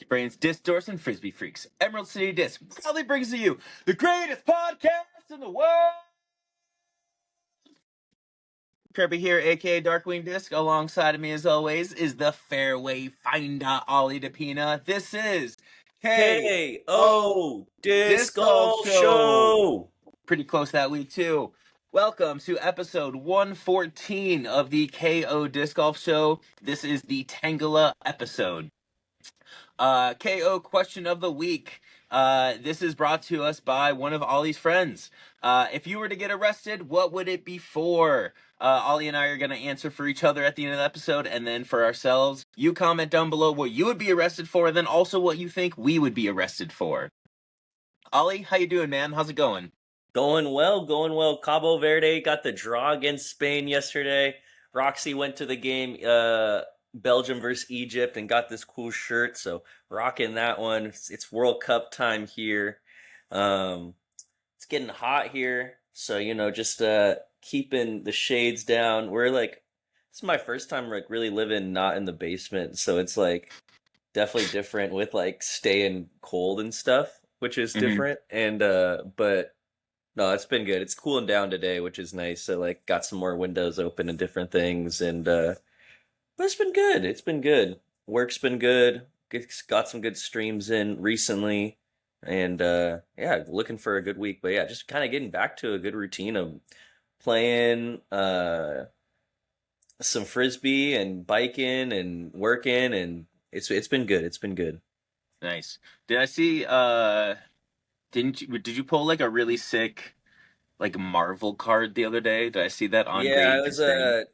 Brains, Disc Dorks, and Frisbee Freaks. Emerald City Disc proudly brings to you the greatest podcast in the world. Kirby here, aka Darkwing Disc. Alongside of me, as always, is the fairway finder, Ollie DePina. This is KO Disc Disc Golf Golf Show. Pretty close that week, too. Welcome to episode 114 of the KO Disc Golf Show. This is the Tangela episode. KO question of the week. This is brought to us by one of Ollie's friends. If you were to get arrested, what would it be for? Ollie and I are going to answer for each other at the end of the episode, and then for ourselves, you comment down below what you would be arrested for, and then also what you think we would be arrested for. Ollie, how you doing, man? How's it going? Going well. Cabo Verde got the draw against Spain yesterday. Roxy went to the game, Belgium versus Egypt, and got this cool shirt, so rocking that one. It's World Cup time here. It's getting hot here, so just keeping the shades down. This is my first time really living not in the basement, so it's definitely different with staying cold and stuff, which is different. And but no, it's been good. It's cooling down today, which is nice. So got some more windows open and different things, and but it's been good. It's been good. Work's been good. Got some good streams in recently, and yeah, looking for a good week. But yeah, just kind of getting back to a good routine of playing some frisbee and biking and working, and it's been good. It's been good. Nice. Did I see? Did you pull a really sick Marvel card the other day? Did I see that on? Yeah, it was a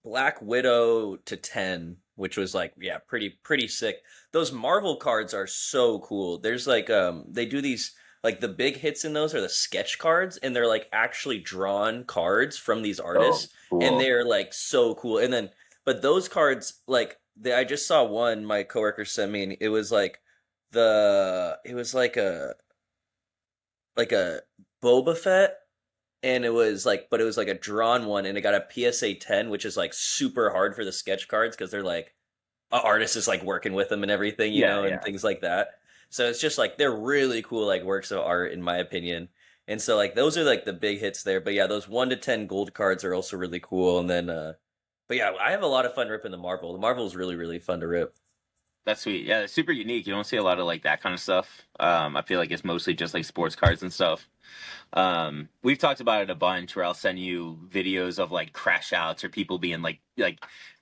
Black Widow to 10, which was pretty sick. Those Marvel cards are so cool. There's they do these the big hits in those are the sketch cards, and they're actually drawn cards from these artists. Oh, cool. And they're so cool. And then but those cards I just saw one my coworker sent me, and it was a Boba Fett, and it was but it was a drawn one, and it got a PSA 10, which is super hard for the sketch cards because they're an artist is working with them and everything, you know, and things like that. So it's just they're really cool works of art in my opinion. And so those are the big hits there. But yeah, those 1 to 10 gold cards are also really cool. And then but yeah, I have a lot of fun ripping the Marvel. The Marvel is really, really fun to rip. That's sweet. Yeah, it's super unique. You don't see a lot of that kind of stuff. I feel it's mostly just sports cards and stuff. We've talked about it a bunch where I'll send you videos of crash outs or people being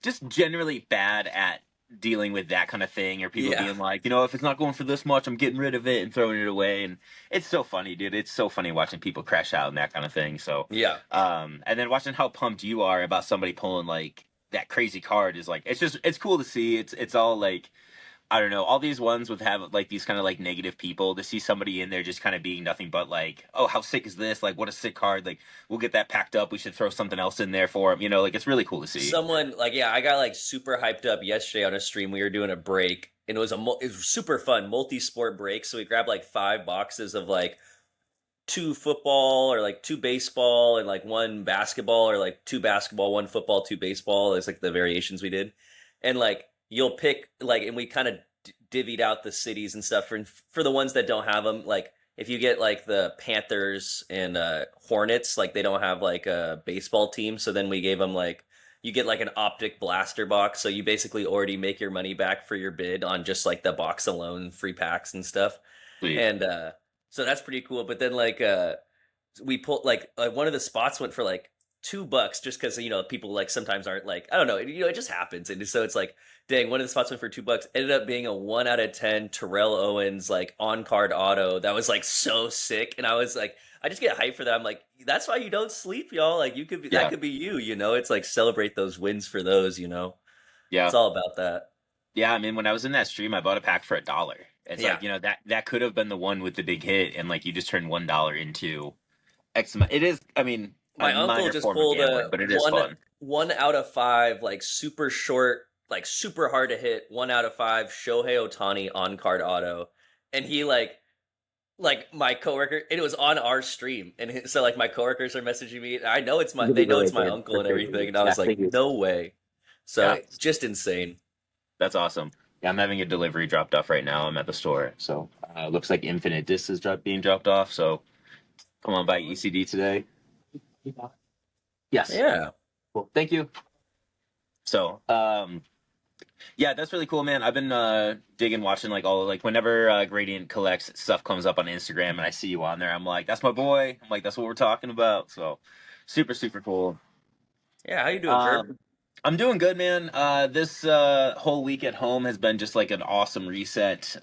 just generally bad at dealing with that kind of thing, or people being if it's not going for this much, I'm getting rid of it and throwing it away. And it's so funny, dude. It's so funny watching people crash out and that kind of thing. So yeah. And then watching how pumped you are about somebody pulling that crazy card is it's cool to see. It's all I don't know, all these ones would have these kind of negative people, to see somebody in there just kind of being nothing but oh, how sick is this? What a sick card. We'll get that packed up. We should throw something else in there for him. It's really cool to see. Someone I got super hyped up yesterday on a stream. We were doing a break, and it was super fun multi-sport break. So we grabbed 5 boxes of 2 football or 2 baseball and 1 basketball, or 2 basketball, 1 football, 2 baseball. It's the variations we did. And you'll pick and we kind of divvied out the cities and stuff for the ones that don't have them. If you get the Panthers and Hornets, they don't have a baseball team, so then we gave them you get an optic blaster box, so you basically already make your money back for your bid on just the box alone, free packs and stuff. Sweet. And so that's pretty cool. But then we pulled one of the spots went for $2 just because people sometimes aren't I don't know, it just happens. And so it's dang, one of the spots went for $2, ended up being a 1 out of 10 Terrell Owens on card auto that was so sick. And I was I just get hyped for that. I'm that's why you don't sleep, y'all. You could be that could be you, it's celebrate those wins for those, yeah, it's all about that. Yeah, I mean, when I was in that stream, I bought a pack for $1. It's that could have been the one with the big hit, and you just turned $1 into X amount. It is, I mean, my uncle just pulled but it is fun. 1 out of 5, super short, super hard to hit, 1 out of 5 Shohei Ohtani on card auto, and he my coworker, and it was on our stream, and so my coworkers are messaging me. I know they know it's my uncle and everything, and I was no way. So it's just insane. That's awesome. Yeah, I'm having a delivery dropped off right now. I'm at the store, so looks like Infinite Disc is being dropped off. So come on by ECD today. Yes. Yeah. Cool. Thank you. So, yeah, that's really cool, man. I've been digging, watching like all like whenever Gradient collects stuff comes up on Instagram and I see you on there, I'm like, that's my boy. I'm like, that's what we're talking about. So, super, super cool. Yeah, how you doing, Kirby? Um, I'm doing good, man. This whole week at home has been just like an awesome reset.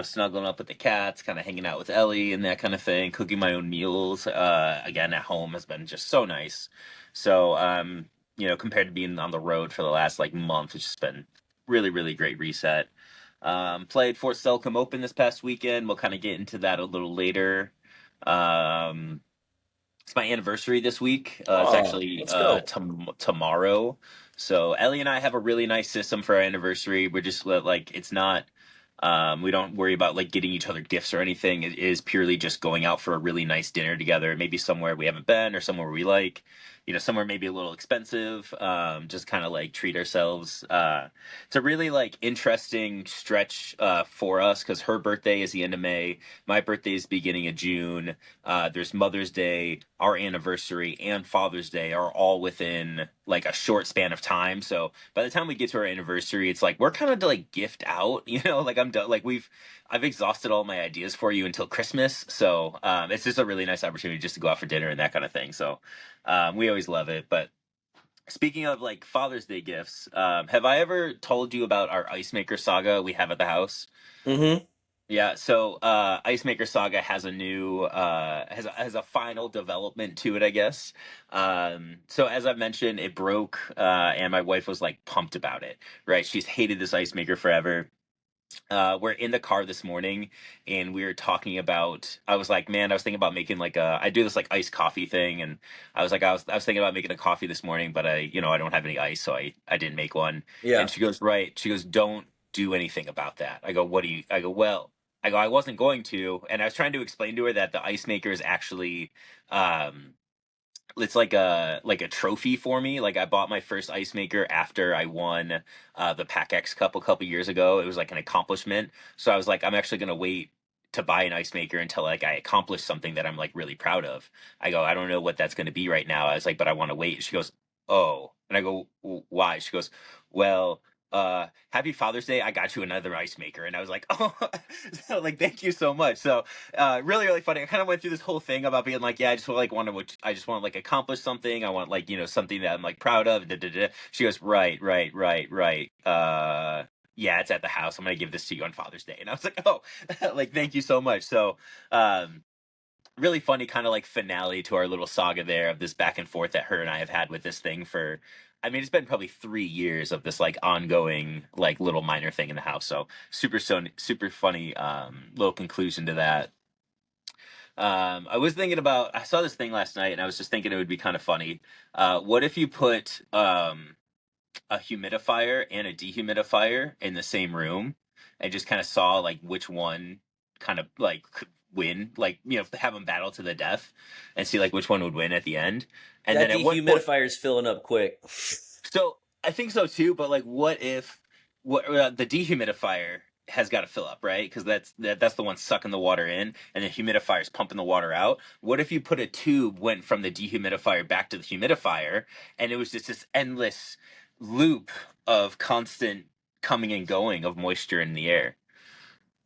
Snuggling up with the cats, kind of hanging out with Ellie and that kind of thing, cooking my own meals. Again, at home has been just so nice. So, compared to being on the road for the last like month, it's just been really, really great reset. Played Fort Selcom Open this past weekend. We'll kind of get into that a little later. Um, it's my anniversary this week. It's Oh, actually let's go. tomorrow. So Ellie and I have a really nice system for our anniversary. We're just like it's not. We don't worry about like getting each other gifts or anything. It is purely just going out for a really nice dinner together. Maybe somewhere we haven't been or somewhere we like. Somewhere maybe a little expensive. Just kind of like treat ourselves. It's a really like interesting stretch for us because her birthday is the end of May. My birthday is beginning of June. There's Mother's Day, our anniversary, and Father's Day are all within like a short span of time. So by the time we get to our anniversary, it's like we're kind of like gift out, like I'm done. Like I've exhausted all my ideas for you until Christmas. So it's just a really nice opportunity just to go out for dinner and that kind of thing. So we always love it. But speaking of like Father's Day gifts, have I ever told you about our ice maker saga we have at the house? Mm-hmm. Yeah, so Ice Maker Saga has a new has a final development to it, I guess. So as I've mentioned, it broke, and my wife was like pumped about it. Right, she's hated this Ice Maker forever. We're in the car this morning, and we were talking about. I was like, man, I was thinking about making like I do this like iced coffee thing, and I was thinking about making a coffee this morning, but I don't have any ice, so I didn't make one. And Yeah. she goes, right. She goes, don't do anything about that. I go, what do you? I go, well. I go, I wasn't going to, and I was trying to explain to her that the ice maker is actually, um, it's like a trophy for me. Like I bought my first ice maker after I won the Pac X Cup a couple years ago. It was like an accomplishment. So I was like, I'm actually gonna wait to buy an ice maker until like I accomplish something that I'm like really proud of. I go, I don't know what that's gonna be right now. I was like, but I want to wait. She goes, oh, and I go, why? She goes, well, happy Father's Day. I got you another ice maker, and I was like, oh, so, like thank you so much. So really really funny. I kind of went through this whole thing about being like, yeah, I just want to like accomplish something. I want like something that I'm like proud of. Da, da, da. She goes, right, right, right, right. Yeah, it's at the house. I'm gonna give this to you on Father's Day, and I was like, oh, like thank you so much. So um really funny kind of like finale to our little saga there of this back and forth that her and I have had with this thing for. I mean, it's been probably 3 years of this like ongoing like little minor thing in the house. So super funny little conclusion to that. I was thinking about. I saw this thing last night, and I was just thinking it would be kind of funny. What if you put a humidifier and a dehumidifier in the same room, and just kind of saw like which one kind of like could win, like have them battle to the death, and see like which one would win at the end. And That then at what point? dehumidifier is filling up quick. So I think so too, but like, what if the dehumidifier has got to fill up, right? Because that's the one sucking the water in, and the humidifier is pumping the water out. What if you put a tube went from the dehumidifier back to the humidifier, and it was just this endless loop of constant coming and going of moisture in the air?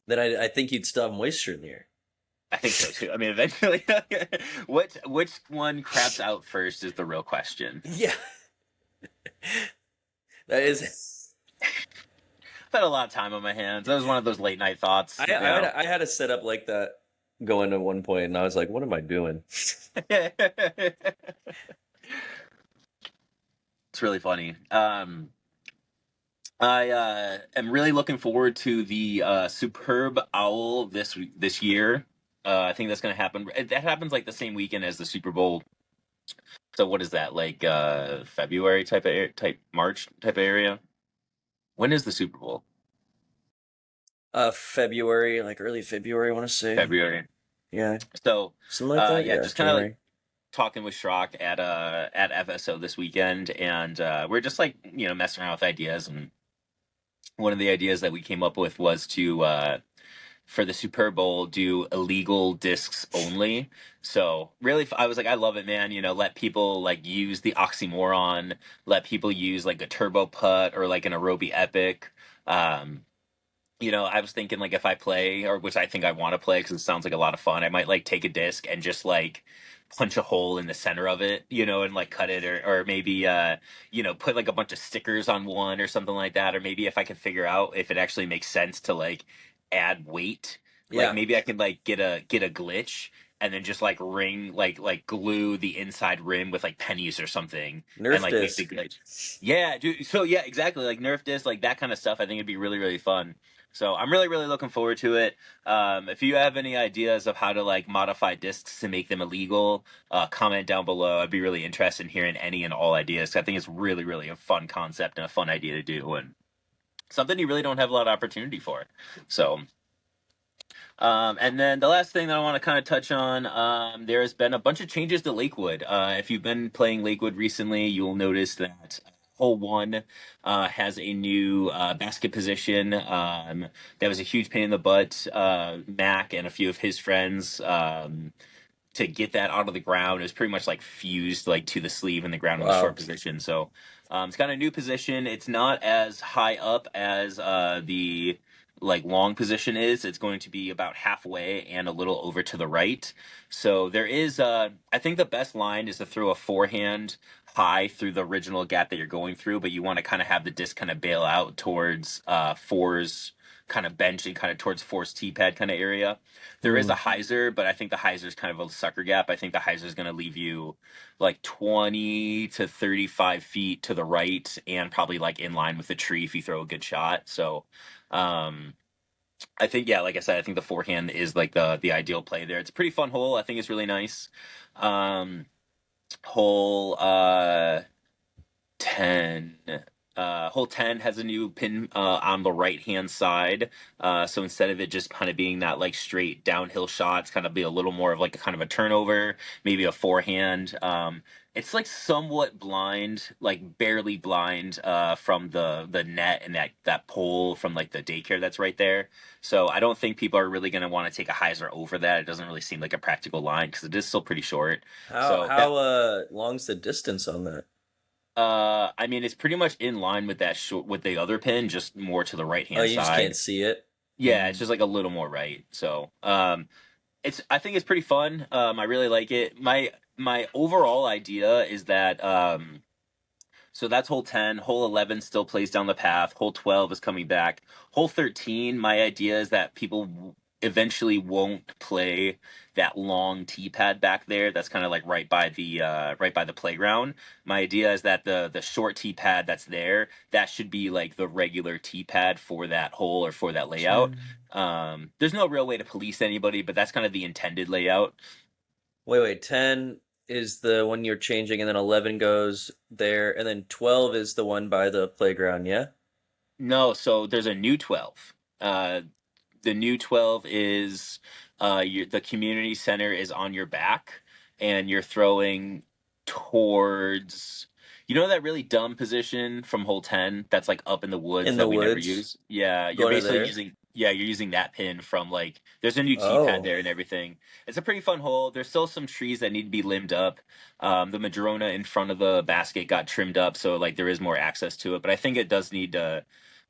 Then I think you'd still have moisture in the air. I think so too. I mean, eventually, which one craps out first is the real question. Yeah. That is. I've had a lot of time on my hands. That was one of those late night thoughts. I had a setup like that going at one point, and I was like, "What am I doing?" It's really funny. I am really looking forward to the Superb Owl this year. I think that's going to happen. That happens like the same weekend as the Super Bowl. So what is that like? February type March type of area. When is the Super Bowl? February, like early February, I want to say. February. Yeah, So something like that. yeah, Yeah, just kind of like January. talking with Schrock at FSO this weekend, and we're just like messing around with ideas and one of the ideas that we came up with was to for the Super Bowl do illegal discs only. So really, I was like, I love it, man. You know, let people like use the oxymoron, let people use like a turbo putt or like an aerobie epic. Um, I was thinking like if I play, or which I think I want to play because it sounds like a lot of fun, I might like take a disc and just like punch a hole in the center of it, and like cut it, or maybe put like a bunch of stickers on one or something like that, or maybe if I could figure out if it actually makes sense to like add weight, like Yeah, maybe I could like get a glitch and then just like ring like glue the inside rim with like pennies or something and Nerf like make the disc. glitch. Yeah, dude. So yeah, exactly. Like Nerf disc, like that kind of stuff. I think it'd be really, really fun. So I'm really, really looking forward to it. If you have any ideas of how to like modify discs to make them illegal, comment down below. I'd be really interested in hearing any and all ideas. I think it's really, really a fun concept and a fun idea to do, and something you really don't have a lot of opportunity for. So and then the last thing that I want to kind of touch on, there has been a bunch of changes to Lakewood. If you've been playing Lakewood recently, you'll notice that hole one has a new basket position. That was a huge pain in the butt. Mac and a few of his friends to get that out of the ground. It was pretty much like fused like to the sleeve in the ground in the short Wow. position. So it's got a new position. It's not as high up as the like long position is. It's going to be about halfway and a little over to the right. So there is I think the best line is to throw a forehand high through the original gap that you're going through, but you want to kind of have the disc kind of bail out towards fours kind of bench and kind of towards fours tee pad kind of area. There is a Hmm. hyzer, but I think the hyzer is kind of a sucker gap. I think the hyzer is going to leave you like 20 to 35 feet to the right and probably like in line with the tree if you throw a good shot. So, um, I think, yeah, like I said, I think the forehand is like the ideal play there. It's a pretty fun hole. I think it's really nice. Um, hole 10. Hole 10 has a new pin on the right hand side. So instead of it just kind of being that like straight downhill shot, it's kind of be a little more of like a kind of a turnover, maybe a forehand. It's like somewhat blind, like barely blind from the net and that pole from like the daycare that's right there. So I don't think people are really going to want to take a hyzer over that. It doesn't really seem like a practical line because it is still pretty short. How So that how long's the distance on that? I mean, it's pretty much in line with that short with the other pin, just more to the right Oh, hand you just can't side. see it. Yeah, it's Mm. just like a little more right. So, I think it's pretty fun. I really like it. My overall idea is that so that's hole 10. Hole 11 still plays down the path. Hole 12 is coming back. Hole 13, my idea is that people eventually won't play that long tee pad back there. That's kind of like right by the playground. My idea is that the short tee pad that's there, that should be like the regular tee pad for that hole or for that layout. 10. There's no real way to police anybody, but that's kind of the intended layout. Wait. 10 is the one you're changing, and then 11 goes there, and then 12 is the one by the playground, yeah? No, so there's a new 12. The new 12 is the community center is on your back and you're throwing towards that really dumb position from hole 10 that's like up in the woods In that the we never woods, use. Yeah, going to there. you're using that pin from like there's a new tee pad Oh. there and everything. It's a pretty fun hole. There's still some trees that need to be limbed up. The madrona in front of the basket got trimmed up, so like there is more access to it, but I think it does need to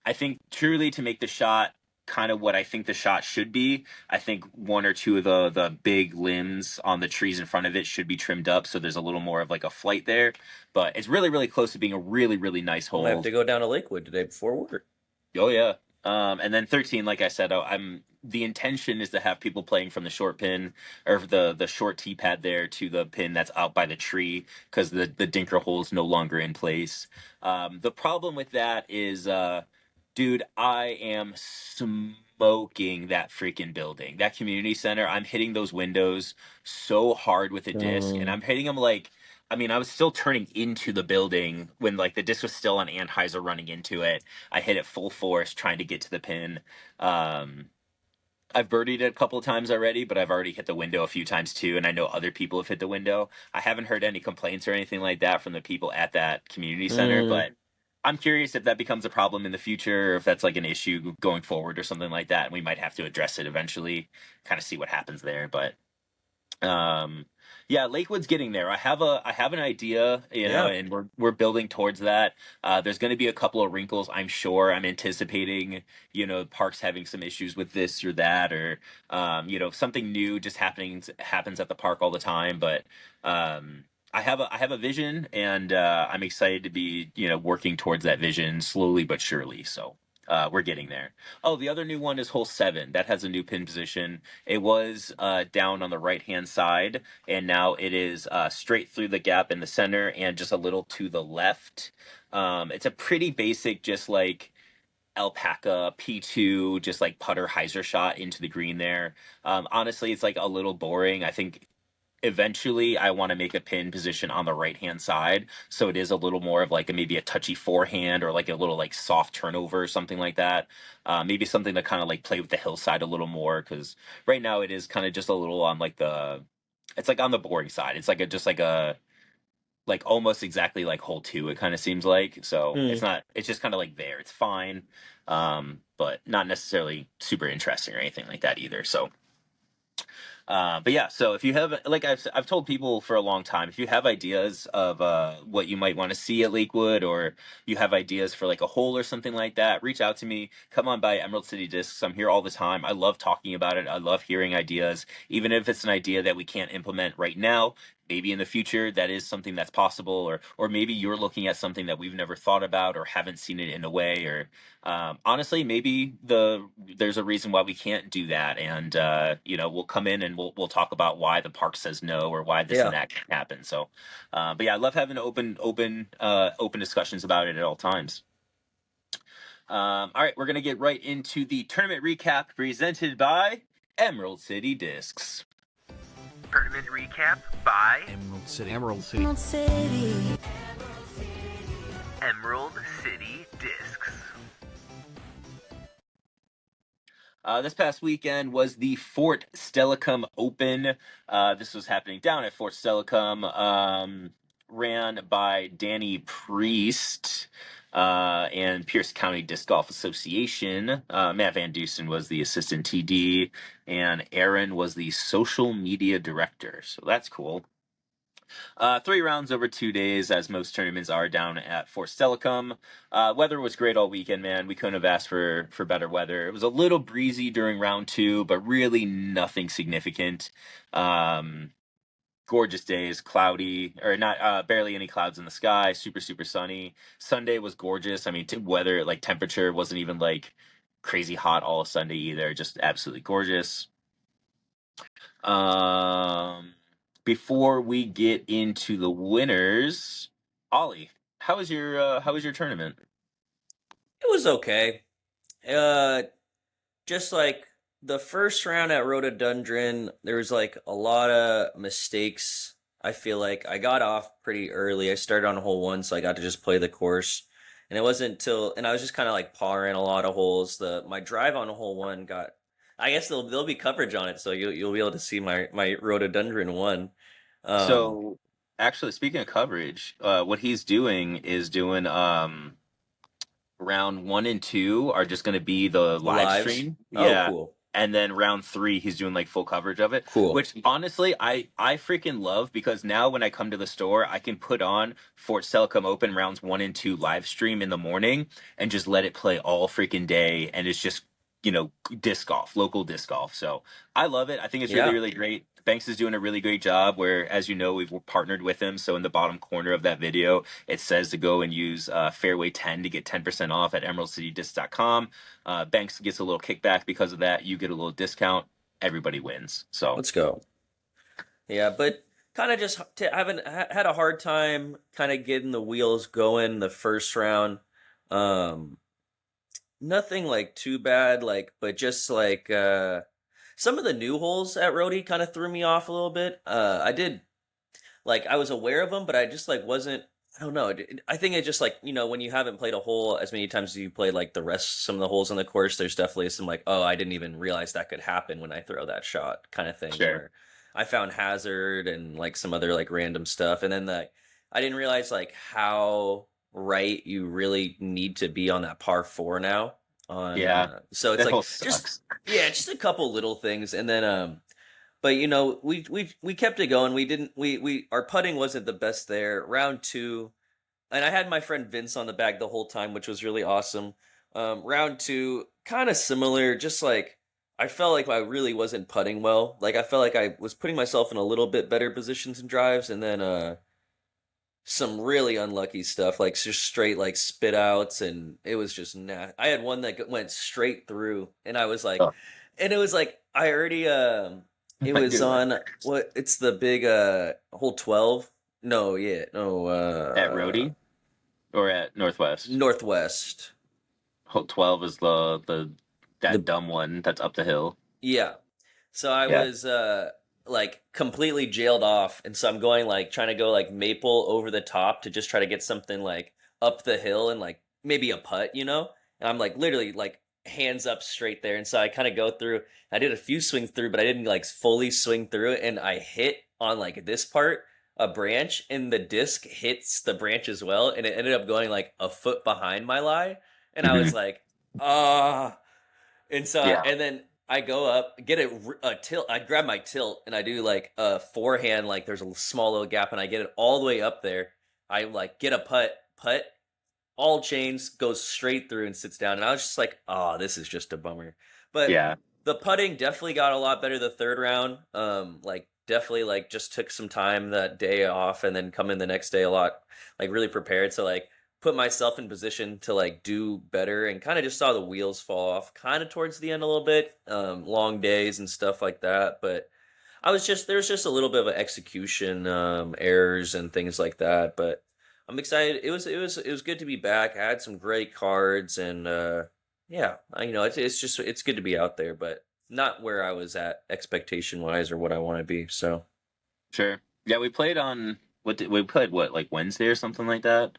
I think truly to make the shot kind of what I think the shot should be. I think one or two of the big limbs on the trees in front of it should be trimmed up so there's a little more of like a flight there. But it's really, really close to being a really, really nice I might have hole. to go down to Lakewood today before work. Oh yeah. And then 13, like I said, I'm the intention is to have people playing from the short pin or the short tee pad there to the pin that's out by the tree because the dinker hole is no longer in place. The problem with that is, dude, I am smoking that freaking building, that community center. I'm hitting those windows so hard with a disc, and Mm. I'm hitting them like. I mean, I was still turning into the building when like the disc was still on Anheuser running into it. I hit it full force trying to get to the pin. Um, I've birdied it a couple of times already, but I've already hit the window a few times too, and I know other people have hit the window. I haven't heard any complaints or anything like that from the people at that community center, Mm. but I'm curious if that becomes a problem in the future, or if that's like an issue going forward or something like that. And we might have to address it eventually, kind of see what happens there. But um, yeah, Lakewood's getting there. I have an idea, Yeah. and we're building towards that. There's going to be a couple of wrinkles, I'm sure. I'm anticipating, parks having some issues with this or that, or something new just happens at the park all the time. But I have a vision, and I'm excited to be working towards that vision slowly but surely. So. We're getting there. Oh, the other new one is hole 7. That has a new pin position. It was down on the right hand side, and now it is straight through the gap in the center and just a little to the left. It's a pretty basic, just like alpaca P2, just like putter hyzer shot into the green there. Honestly, it's like a little boring. I think eventually I want to make a pin position on the right hand side, so it is a little more of like maybe a touchy forehand, or like a little like soft turnover or something like that. Maybe something to kind of like play with the hillside a little more, because right now it is kind of just a little on like it's like on the boring side. It's like just like a like almost exactly like hole 2, it kind of seems like. So Hmm. it's just kind of like there, it's fine, but not necessarily super interesting or anything like that either. So but yeah, so if you have, like I've told people for a long time, if you have ideas of what you might want to see at Lakewood, or you have ideas for like a hole or something like that, reach out to me. Come on by Emerald City Discs. I'm here all the time. I love talking about it. I love hearing ideas, even if it's an idea that we can't implement right now. Maybe in the future that is something that's possible, or maybe you're looking at something that we've never thought about or haven't seen it in a way, or honestly, maybe there's a reason why we can't do that, and we'll come in and we'll talk about why the park says no, or why this and Yeah. that can happen. So, but yeah, I love having open discussions about it at all times. All right, we're gonna get right into the tournament recap presented by Emerald City Discs. Tournament recap by Emerald City. Emerald City. Emerald City. Emerald City Discs. This past weekend was the Fort Stelicum Open. This was happening down at Fort Stelicum, ran by Danny Priest and Pierce County Disc Golf Association. Matt Van Dusen was the assistant TD, and Aaron was the social media director. So that's cool. 3 rounds over 2 days, as most tournaments are down at Fort Stelicum. Weather was great all weekend, man. We couldn't have asked for better weather. It was a little breezy during round 2, but really nothing significant. Gorgeous days, cloudy, or not, barely any clouds in the sky, super, super sunny. Sunday was gorgeous. I mean, weather, like temperature wasn't even like crazy hot all of Sunday either. Just absolutely gorgeous. Um, Before we get into the winners, Ollie, how was your tournament? It was okay. Uh, just like the first round at Rhododendron, there was like a lot of mistakes. I feel like I got off pretty early. I started on hole 1, so I got to just play the course. And it wasn't until, and I was just kind of like parring a lot of holes. My drive on hole 1 got, I guess there'll be coverage on it, so you'll be able to see my Rhododendron 1. Um, So, actually, speaking of coverage, what he's doing is doing round 1 and 2 are just going to be the the live lives. stream. Oh, Yeah. cool, And then round 3 he's doing like full coverage of it, cool. which honestly I freaking love, because now when I come to the store I can put on Fort Stelicum Open rounds 1 and 2 live stream in the morning and just let it play all freaking day, and it's just disc golf, local disc golf. So I love it. I think it's really, Yeah, really great. Banks is doing a really great job, where, as you know, we've partnered with him. So in the bottom corner of that video, it says to go and use Fairway 10 to get 10% off at emeraldcitydisc.com. Banks gets a little kickback because of that. You get a little discount. Everybody wins. So let's go. Yeah, but kind of just haven't had a hard time kind of getting the wheels going the first round. Um, Nothing like too bad, like, but just like some of the new holes at Rhodey kind of threw me off a little bit. I did like I was aware of them, but I just like wasn't. I don't know. I think it just like when you haven't played a hole as many times as you played like the rest, some of the holes on the course. There's definitely some like, oh, I didn't even realize that could happen when I throw that shot, kind of thing. sure. Where I found hazard and like some other like random stuff, and then I didn't realize like how right, you really need to be on that par four now. On Yeah, so it's that like hole just sucks. yeah, just a couple little things, and then but we kept it going. We didn't we our putting wasn't the best there. Round two, and I had my friend Vince on the bag the whole time, which was really awesome. Round two, kind of similar, just like I felt like I really wasn't putting well. Like I felt like I was putting myself in a little bit better positions and drives, and then some really unlucky stuff, like just straight like spit outs, and it was just I had one that went straight through, and I was like, Oh, and it was like I already it was dude, on what it's the big hole 12. No, yeah, no, at Rhodey or at Northwest? Northwest. Hole 12 is the that The dumb one that's up the hill. Yeah. So I Yeah. was like completely jailed off, and so I'm going like trying to go like maple over the top to just try to get something like up the hill and like maybe a putt, you know? And I'm like literally like hands up straight there. And so I kind of go through. I did a few swings through, but I didn't like fully swing through it, and I hit on like this part a branch, and the disc hits the branch as well, and it ended up going like a foot behind my lie, and I was Hmm. like, ah. And so, Yeah. and then I go up, get a tilt. I grab my tilt and I do like a forehand. Like there's a small little gap, and I get it all the way up there. I like get a putt, all chains, goes straight through and sits down. And I was just like, oh, this is just a bummer. But Yeah. the putting definitely got a lot better the third round. Like definitely like just took some time that day off, and then come in the next day a lot like really prepared. So like put myself in position to like do better, and kind of just saw the wheels fall off kind of towards the end a little bit. Long days and stuff like that, but there was just a little bit of execution errors and things like that. But I'm excited. It was good to be back. I had some great cards, and yeah, it's good to be out there, but not where I was at expectation wise or what I want to be. So Sure. Yeah, we played on we played what, like Wednesday or something like that.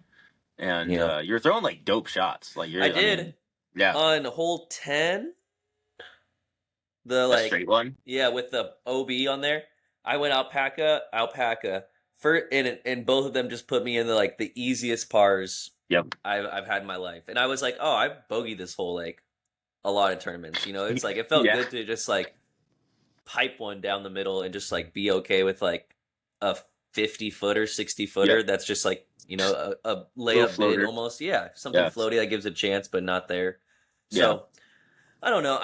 And yeah, you're throwing like dope shots. Like I you're, I did mean, yeah, on hole 10. The a like straight one. yeah, with the OB on there. I went alpaca for and both of them just put me in the easiest pars Yep. I've had in my life. And I was like, "Oh, I bogeyed this whole like a lot of tournaments." You know, it's like it felt Yeah. good to just like pipe one down the middle and just like be okay with like a 50 footer, 60 footer Yep. that's just like, a Little layup mid floater. almost. Yeah, something Yeah. floaty that gives a chance but not there. Yeah. So, I don't know.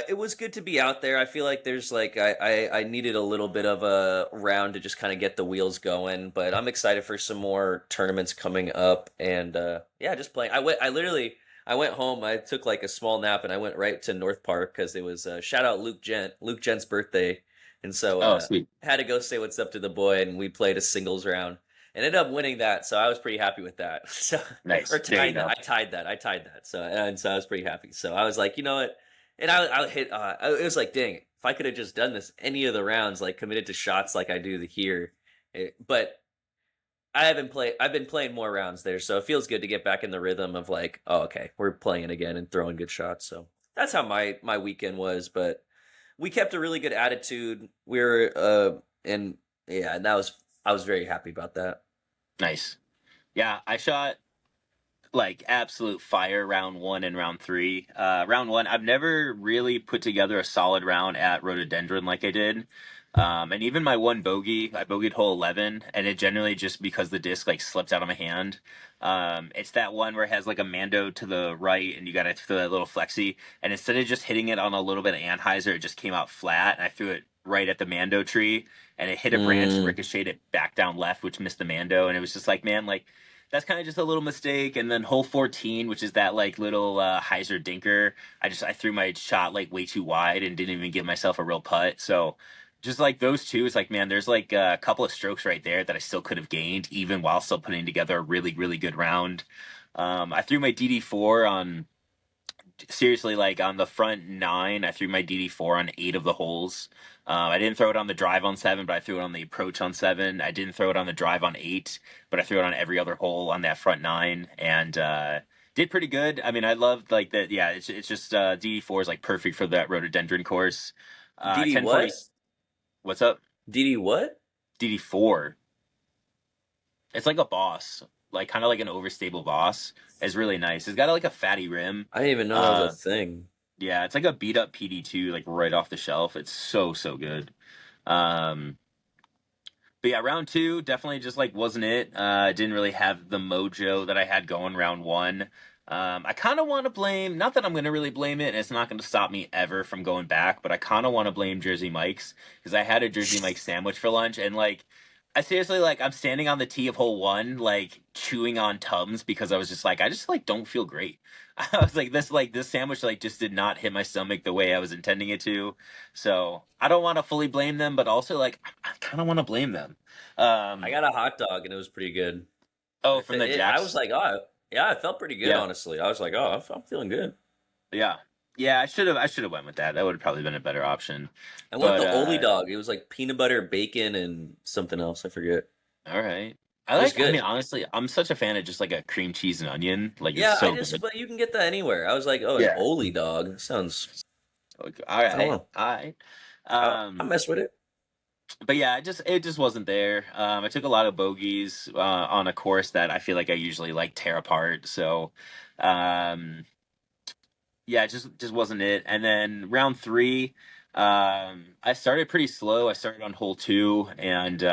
It was good to be out there. I feel like there's like I needed a little bit of a round to just kind of get the wheels going, but I'm excited for some more tournaments coming up, and yeah, just playing. I went home. I took like a small nap, and I went right to North Park because it was shout out Luke Gent's birthday, and so Oh, sweet. had to go say what's up to the boy, and we played a singles round. And ended up winning that, so I was pretty happy with that. So, or Nice. There you tied that. go. I tied that. So I was pretty happy. So I was like, you know what? And I hit. It was like, dang, if I could have just done this any of the rounds, like committed to shots like I do here. But I haven't played. I've been playing more rounds there, so it feels good to get back in the rhythm of like, oh, okay, we're playing again and throwing good shots. So that's how my weekend was. But we kept a really good attitude. We were and yeah, and I was very happy about that. Nice. Yeah, I shot like absolute fire round one and round three. Round one, I've never really put together a solid round at Rhododendron like I did. And even my one bogey, I bogeyed hole 11, and it generally just because the disc like slipped out of my hand. It's that one where it has like a Mando to the right, and you got to throw that little flexi. And instead of just hitting it on a little bit of Anheuser, it just came out flat, and I threw it right at the Mando tree, and it hit a branch and Mm, ricocheted it back down left, which missed the Mando. And it was just like, man, like that's kind of just a little mistake. And then hole 14, which is that like little Heiser dinker, I threw my shot like way too wide and didn't even give myself a real putt. So just like those two, it's like, man, there's like a couple of strokes right there that I still could have gained even while still putting together a really really good round. I threw my DD4 on, seriously, like on the front nine. I threw my DD4 on eight of the holes. I didn't throw it on the drive on seven, but I threw it on the approach on seven. I didn't throw it on the drive on eight, but I threw it on every other hole on that front nine, and did pretty good. I mean, I loved like that. Yeah, it's just DD4 is like perfect for that rhododendron course. DD 1040. what? What's up? DD what? DD4. It's like a boss. like kind of like an overstable boss. It's really nice. It's got like a fatty rim. I didn't even know that was a Uh, thing. yeah, it's like a beat up PD2, like right off the shelf. It's so good. Um, but yeah, round two definitely just like wasn't it. Didn't really have the mojo that I had going round one. I kind of want to blame, not that I'm going to really blame it, and it's not going to stop me ever from going back, but I kind of want to blame Jersey Mike's because I had a Jersey Mike's sandwich for lunch, and like, I seriously like I'm standing on the tee of hole one, like chewing on Tums because I was just like, I just like don't feel great. I was like this sandwich like just did not hit my stomach the way I was intending it to. So I don't want to fully blame them, but also like I kind of want to blame them. I Um, got a hot dog and it was pretty good. oh, from the I was Jacks. like, oh, yeah, it felt pretty good, Yeah, honestly. I was like, oh, I'm feeling good. yeah, yeah. I should have went with that. That would have probably been a better option. I went with But the Ollie dog. It was like peanut butter, bacon, and something else. I forget. all right. I It was like. I mean, good. honestly, I'm such a fan of just like a cream cheese and onion. Like it's Yeah, so good. but you can get that anywhere. I was like, oh, an Yeah. Ollie dog. Sounds, Like, all I don't right. know. All right. I mess with it. But yeah, it just wasn't there. I took a lot of bogeys on a course that I feel like I usually like tear apart. So, um, yeah, it just wasn't it. And then round three, I started pretty slow. I started on hole two, and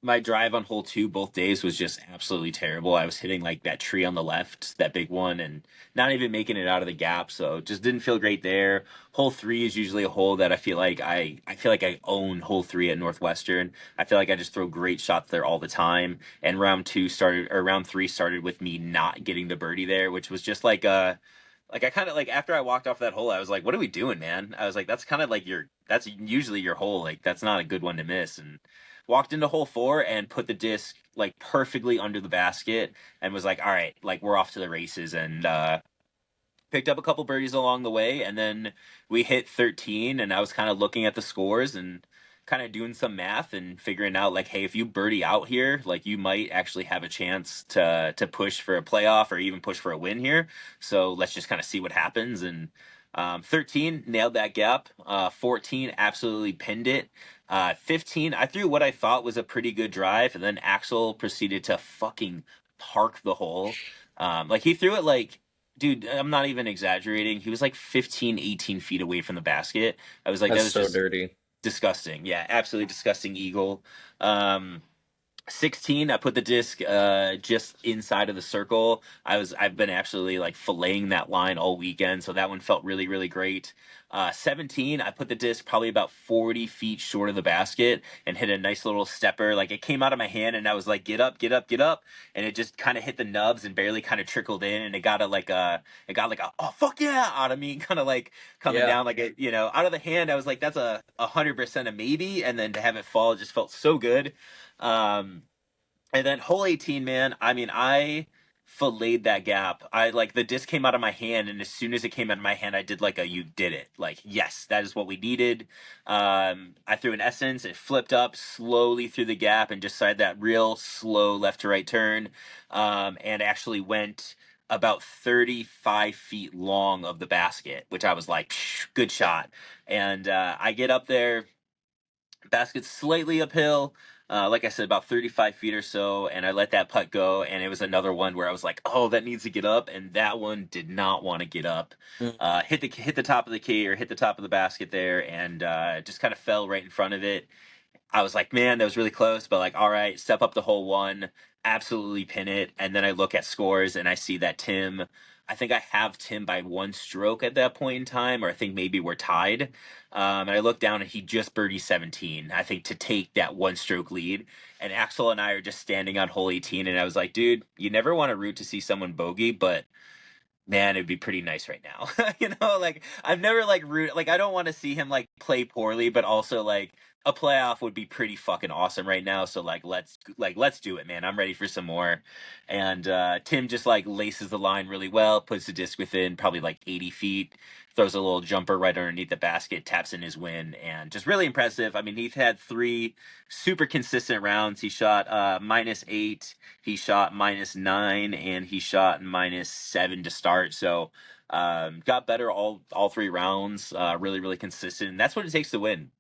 my drive on hole two both days was just absolutely terrible. I was hitting like that tree on the left, that big one, and not even making it out of the gap. So just didn't feel great there. Hole three is usually a hole that I feel like I own hole three at Northwestern. I feel like I just throw great shots there all the time. And round three started with me not getting the birdie there, which was just like I kind of like after I walked off that hole, I was like, "What are we doing, man?" I was like, "That's kind of like that's usually your hole. Like that's not a good one to miss." And walked into hole four and put the disc like perfectly under the basket and was like, all right, like we're off to the races. And picked up a couple birdies along the way, and then we hit 13, and I was kind of looking at the scores and kind of doing some math and figuring out like, hey, if you birdie out here, like you might actually have a chance to push for a playoff or even push for a win here. So let's just kind of see what happens. And 13 nailed that gap. 14 absolutely pinned it. 15 I threw what I thought was a pretty good drive, and then Axel proceeded to fucking park the hole. Like he threw it like, dude, I'm not even exaggerating. He was like 15, 18 feet away from the basket. I was like, that That's was so just dirty. disgusting. Yeah, absolutely disgusting eagle. Um, 16, I put the disc just inside of the circle. I've been actually like filleting that line all weekend, so that one felt really great. 17, I put the disc probably about 40 feet short of the basket and hit a nice little stepper. Like it came out of my hand and I was like, get up, get up, get up, and it just kind of hit the nubs and barely kind of trickled in, and it got like a oh fuck yeah out of me, kind of like coming Yeah. down like it, out of the hand. I was like, that's a 100% a maybe, and then to have it fall just felt so good. Um, and then hole 18, man, I mean, I filleted that gap. I like the disc came out of my hand, and as soon as it came out of my hand, I did like a you did it. Like, yes, that is what we needed. I threw an essence, it flipped up slowly through the gap and just started that real slow left to right turn. And actually went about 35 feet long of the basket, which I was like, "Psh, good shot." And I get up there, basket's slightly uphill. Like I said, about 35 feet or so, and I let that putt go, and it was another one where I was like, "Oh, that needs to get up," and that one did not want to get up. Mm. Hit the top of the key or hit the top of the basket there, and just kind of fell right in front of it. I was like, man, that was really close, but like, all right, step up the hole one, absolutely pin it. And then I look at scores and I see that I think I have Tim by one stroke at that point in time, or I think maybe we're tied. And I look down and he just birdied 17, I think, to take that one stroke lead. And Axel and I are just standing on hole 18. And I was like, dude, you never want to root to see someone bogey, but man, it'd be pretty nice right now. Like I've never like I don't want to see him like play poorly, but also like a playoff would be pretty fucking awesome right now. So let's do it, man. I'm ready for some more. And Tim just like laces the line really well, puts the disc within probably like 80 feet, throws a little jumper right underneath the basket, taps in his win, and just really impressive. I mean, he's had three super consistent rounds. He shot -8, he shot -9, and he shot -7 to start. So got better all three rounds. Really consistent. And that's what it takes to win.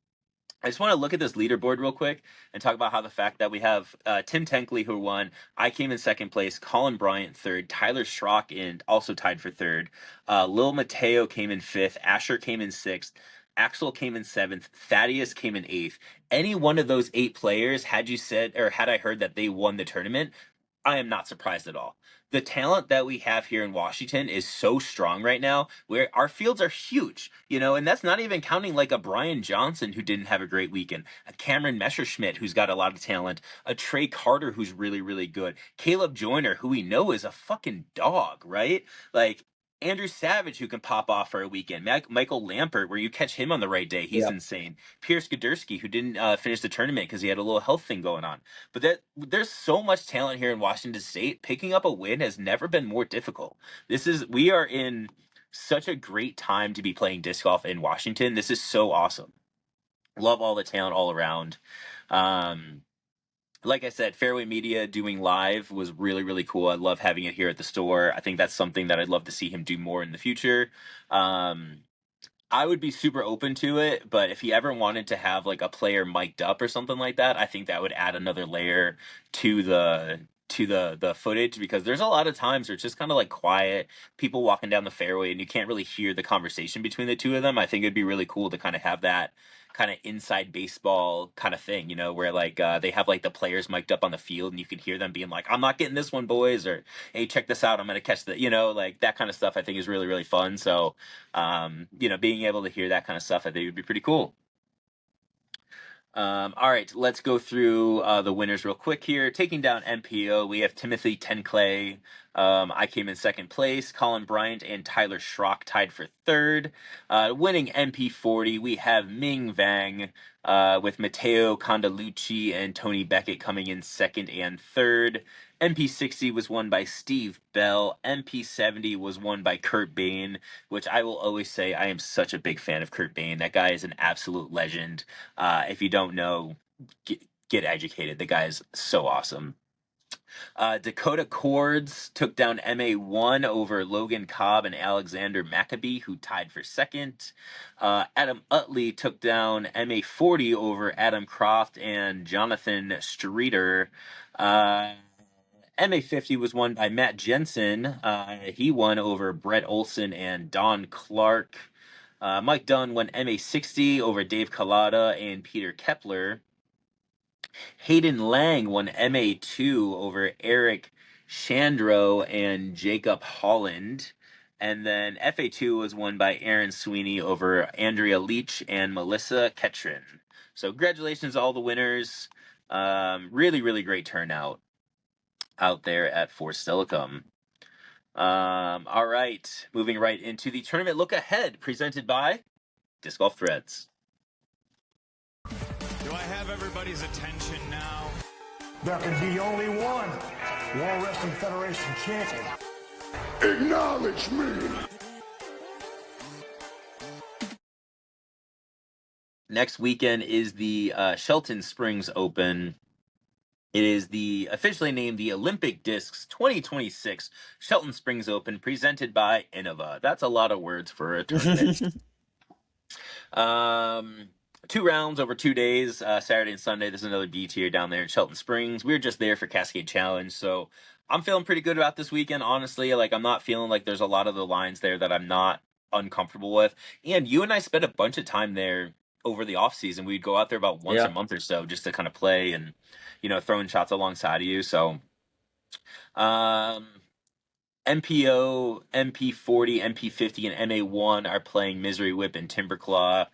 I just want to look at this leaderboard real quick and talk about how the fact that we have Tim Tankley who won. I came in second place. Colin Bryant third. Tyler Schrock in also tied for third. Lil Mateo came in fifth. Asher came in sixth. Axel came in seventh. Thaddeus came in eighth. Any one of those 8 players, had you said or had I heard that they won the tournament, I am not surprised at all. The talent that we have here in Washington is so strong right now, where our fields are huge, and that's not even counting like a Brian Johnson who didn't have a great weekend, a Cameron Messerschmidt who's got a lot of talent, a Trey Carter who's really, really good, Caleb Joyner, who we know is a fucking dog, right? Like, Andrew Savage, who can pop off for a weekend. Michael Lampert, where you catch him on the right day, he's Yeah. insane. Pierce Gadursky, who didn't finish the tournament because he had a little health thing going on. But there's so much talent here in Washington State. Picking up a win has never been more difficult. We are in such a great time to be playing disc golf in Washington. This is so awesome. Love all the talent all around. Um, like I said, Fairway Media doing live was really, really cool. I love having it here at the store. I think that's something that I'd love to see him do more in the future. I would be super open to it, but if he ever wanted to have like a player mic'd up or something like that, I think that would add another layer to the footage, because there's a lot of times where it's just kind of like quiet, people walking down the fairway and you can't really hear the conversation between the two of them. I think it'd be really cool to kind of have that kind of inside baseball kind of thing, where like they have like the players mic'd up on the field and you can hear them being like, "I'm not getting this one, boys," or "Hey, check this out, I'm gonna catch the," like that kind of stuff. I think is really, really fun. So being able to hear that kind of stuff, I think would be pretty cool. All right, let's go through the winners real quick here. Taking down MPO, we have Timothy Tenclay. I came in second place. Colin Bryant and Tyler Schrock tied for third. Winning MP40, we have Ming Vang with Matteo Condalucci and Tony Beckett coming in second and third. MP60 was won by Steve Bell. MP70 was won by Kurt Bain, which I will always say I am such a big fan of Kurt Bain. That guy is an absolute legend. If you don't know, get educated. The guy is so awesome. Dakota Cords took down MA1 over Logan Cobb and Alexander Maccabee, who tied for second. Adam Utley took down MA40 over Adam Croft and Jonathan Streeter. MA50 was won by Matt Jensen. He won over Brett Olson and Don Clark. Mike Dunn won MA60 over Dave Collada and Peter Kepler. Hayden Lang won MA2 over Eric Chandro and Jacob Holland. And then FA2 was won by Aaron Sweeney over Andrea Leach and Melissa Ketrin. So congratulations to all the winners. Really, really great turnout out there at Force Telecom. All right, moving right into the tournament look ahead, presented by Disc Golf Threads. Do I have everybody's attention now? There can be only one World Wrestling Federation champion. Acknowledge me. Next weekend is the Shelton Springs Open. It is officially named the Olympic Discs 2026 Shelton Springs Open, presented by Innova. That's a lot of words for a tournament. 2 rounds over 2 days, Saturday and Sunday. There's another B tier down there in Shelton Springs. We were just there for Cascade Challenge, so I'm feeling pretty good about this weekend, honestly. Like, I'm not feeling like there's a lot of the lines there that I'm not uncomfortable with. And you and I spent a bunch of time there over the off season. We'd go out there about once a month or so just to kind of play and, throwing shots alongside of you. So, MPO, MP40, MP50, and MA1 are playing Misery Whip and Timberclaw.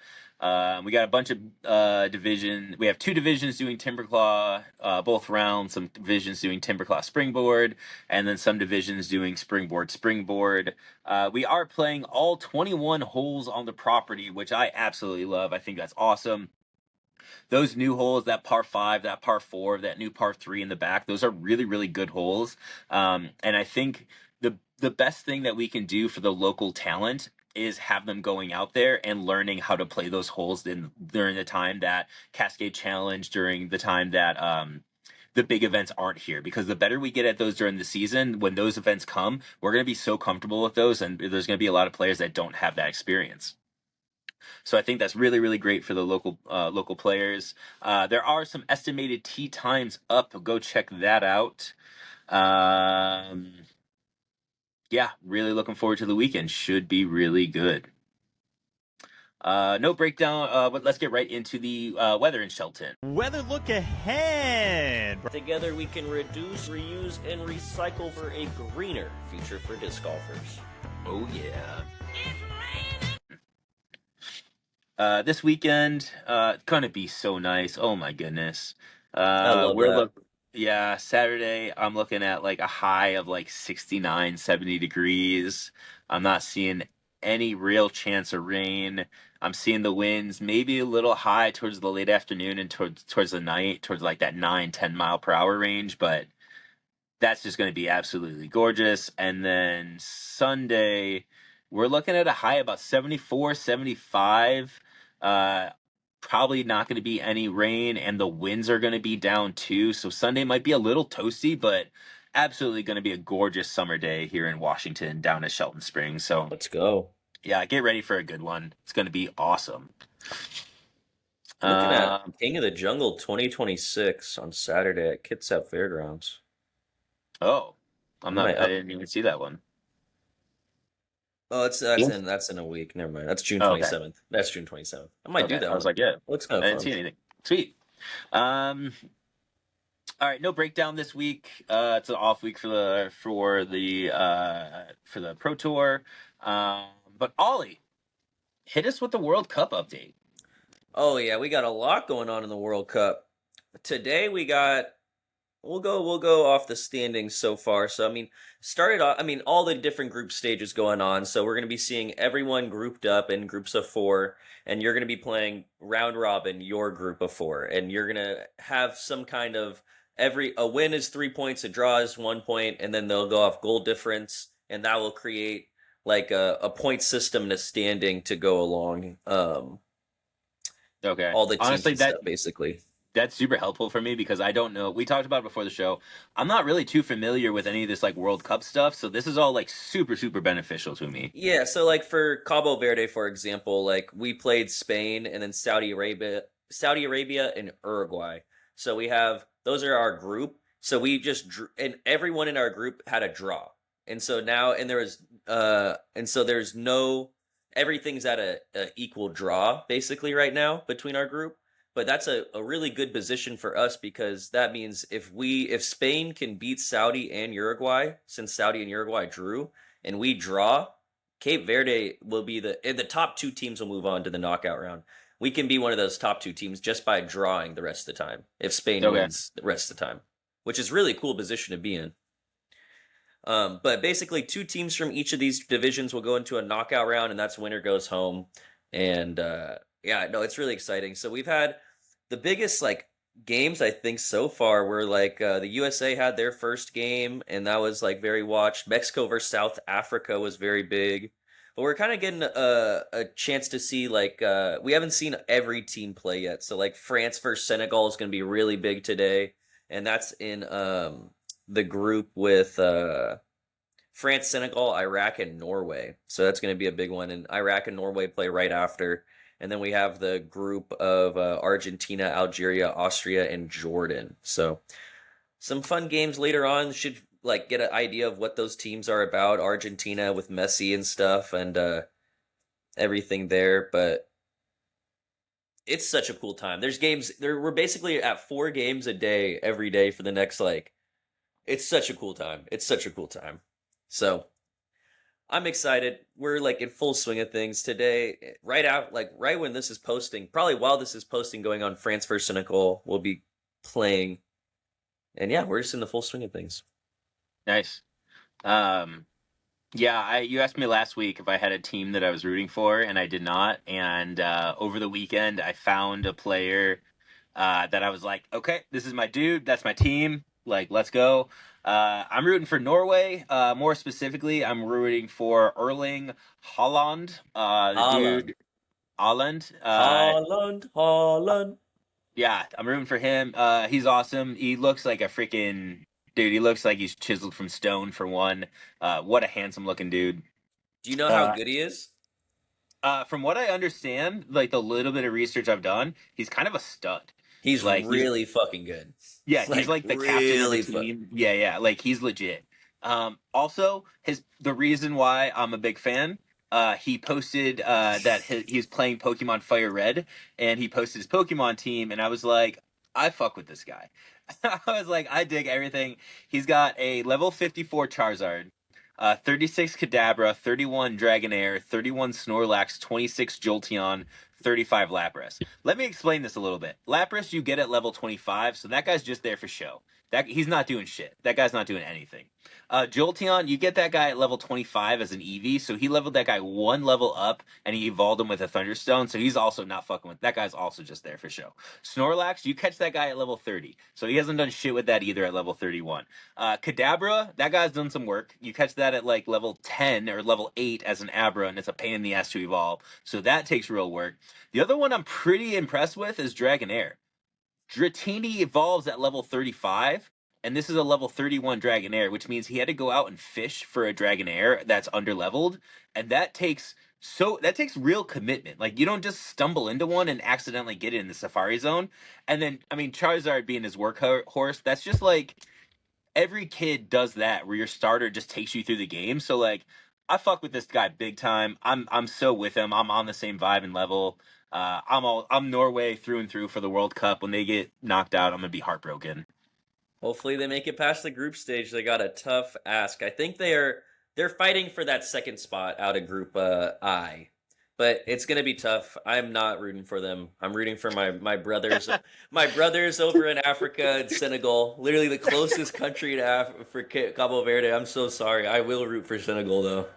We got a bunch of division. We have 2 divisions doing Timberclaw both rounds. Some divisions doing Timberclaw Springboard, and then some divisions doing Springboard. We are playing all 21 holes on the property, which I absolutely love. I think that's awesome. Those new holes, that par 5, that par 4, that new par 3 in the back, those are really, really good holes. And I think the best thing that we can do for the local talent is have them going out there and learning how to play those holes during the time that Cascade Challenge, during the time that the big events aren't here. Because the better we get at those during the season, when those events come, we're going to be so comfortable with those, and there's going to be a lot of players that don't have that experience. So I think that's really, really great for the local players. There are some estimated tee times up. Go check that out. Yeah, really looking forward to the weekend. Should be really good. No breakdown, but let's get right into the weather in Shelton. Weather look ahead. Together we can reduce, reuse, and recycle for a greener future for disc golfers. Oh yeah. This weekend, gonna be so nice. Oh my goodness. I love that. Yeah, Saturday, I'm looking at like a high of like 69, 70 degrees. I'm not seeing any real chance of rain. I'm seeing the winds maybe a little high towards the late afternoon and towards the night, towards like that 9, 10 mile per hour range, but that's just going to be absolutely gorgeous. And then Sunday, we're looking at a high about 74, 75. Probably not going to be any rain, and the winds are going to be down too. So Sunday might be a little toasty, but absolutely going to be a gorgeous summer day here in Washington, down at Shelton Springs. So Let's go. yeah, get ready for a good one. It's going to be awesome. Looking at King of the Jungle 2026 on Saturday at Kitsap Fairgrounds. Oh, I Might- didn't even see that one. Oh, that's in a week. Never mind. That's June Oh, okay. 27th. That's June 27th. I might do Okay, that. I was one. like, yeah, Looks I kind of didn't fun. see anything. Sweet. All right, no breakdown this week. It's an off week for the Pro Tour. But Ollie, hit us with the World Cup update. Oh yeah, we got a lot going on in the World Cup. Today we'll go off the standings so far. So I mean, all the different group stages going on. So we're going to be seeing everyone grouped up in groups of 4, and you're going to be playing round robin your group of 4, and you're going to have some kind of a win is 3 points, a draw is 1 point, and then they'll go off goal difference, and that will create like a point system and a standing to go along. Okay. All the teams Honestly, and stuff, basically. that's super helpful for me because I don't know. We talked about it before the show. I'm not really too familiar with any of this like World Cup stuff, so this is all like super, super beneficial to me. Yeah, so like for Cabo Verde, for example, like we played Spain and then Saudi Arabia and Uruguay. So those are our group. So we just and everyone in our group had a draw. And so there's no everything's at a equal draw basically right now between our group. But that's a really good position for us because that means if Spain can beat Saudi and Uruguay, since Saudi and Uruguay drew, and we draw, Cape Verde will be the top 2 teams will move on to the knockout round. We can be one of those top 2 teams just by drawing the rest of the time if Spain wins the rest of the time, which is really cool position to be in. But basically 2 teams from each of these divisions will go into a knockout round, and that's winner goes home. And yeah, no, it's really exciting. So we've had the biggest like games I think so far were like the USA had their first game, and that was like very watched. Mexico versus South Africa was very big. But we're kind of getting a chance to see like we haven't seen every team play yet. So like France versus Senegal is going to be really big today, and that's in the group with France, Senegal, Iraq, and Norway. So that's going to be a big one. And Iraq and Norway play right after. And then we have the group of Argentina, Algeria, Austria, and Jordan. So some fun games later on. Should like get an idea of what those teams are about. Argentina with Messi and stuff and everything there. But it's such a cool time. There's games. We're basically at 4 games a day every day for the next like. It's such a cool time. It's such a cool time. So I'm excited. We're like in full swing of things today. Right when this is posting, probably while this is posting, going on, France versus Senegal will be playing. And yeah, we're just in the full swing of things. Nice. Yeah, you asked me last week if I had a team that I was rooting for, and I did not. And over the weekend, I found a player that I was like, okay, this is my dude. That's my team. Like, let's go. I'm rooting for Norway. More specifically, I'm rooting for Erling Haaland. Dude, Haaland. Haaland. Yeah, I'm rooting for him. He's awesome. He looks like a freaking dude. He looks like he's chiseled from stone, for one. What a handsome looking dude. Do you know how good he is? From what I understand, like the little bit of research I've done, he's kind of a stud. He's Like he's really fucking good. Yeah, he's Like like the captain of the really team. Yeah, like he's legit. Also, the reason why I'm a big fan, he posted that he's playing Pokemon Fire Red, and he posted his Pokemon team, and I was like, I fuck with this guy. I was like, I dig everything. He's got a level 54 Charizard, 36 Kadabra, 31 Dragonair, 31 Snorlax, 26 Jolteon, 35 Lapras. Let me explain this a little bit. Lapras you get at level 25, so that guy's just there for show. He's not doing shit. That guy's not doing anything. Jolteon, you get that guy at level 25 as an EV, so he leveled that guy one level up, and he evolved him with a Thunderstone, so he's also not fucking with. That guy's also just there for show. Snorlax, you catch that guy at level 30, so he hasn't done shit with that either at level 31. Kadabra, that guy's done some work. You catch that at like level 10 or level 8 as an Abra, and it's a pain in the ass to evolve, so that takes real work. The other one I'm pretty impressed with is Dragonair. Dratini evolves at level 35, and this is a level 31 Dragonair, which means he had to go out and fish for a Dragonair that's underleveled, and that takes real commitment. Like you don't just stumble into one and accidentally get it in the Safari Zone. And then I mean Charizard being his workhorse, that's just like every kid does that where your starter just takes you through the game. So like I fuck with this guy big time. I'm so with him. I'm on the same vibe and level. I'm Norway through and through for the World Cup. When they get knocked out, I'm gonna be heartbroken. Hopefully they make it past the group stage. They got a tough ask. I think they're fighting for that second spot out of Group I, but it's gonna be tough. I'm not rooting for them. I'm rooting for my brothers, my brothers over in Africa and Senegal, literally the closest country to for Cabo Verde. I'm so sorry. I will root for Senegal though.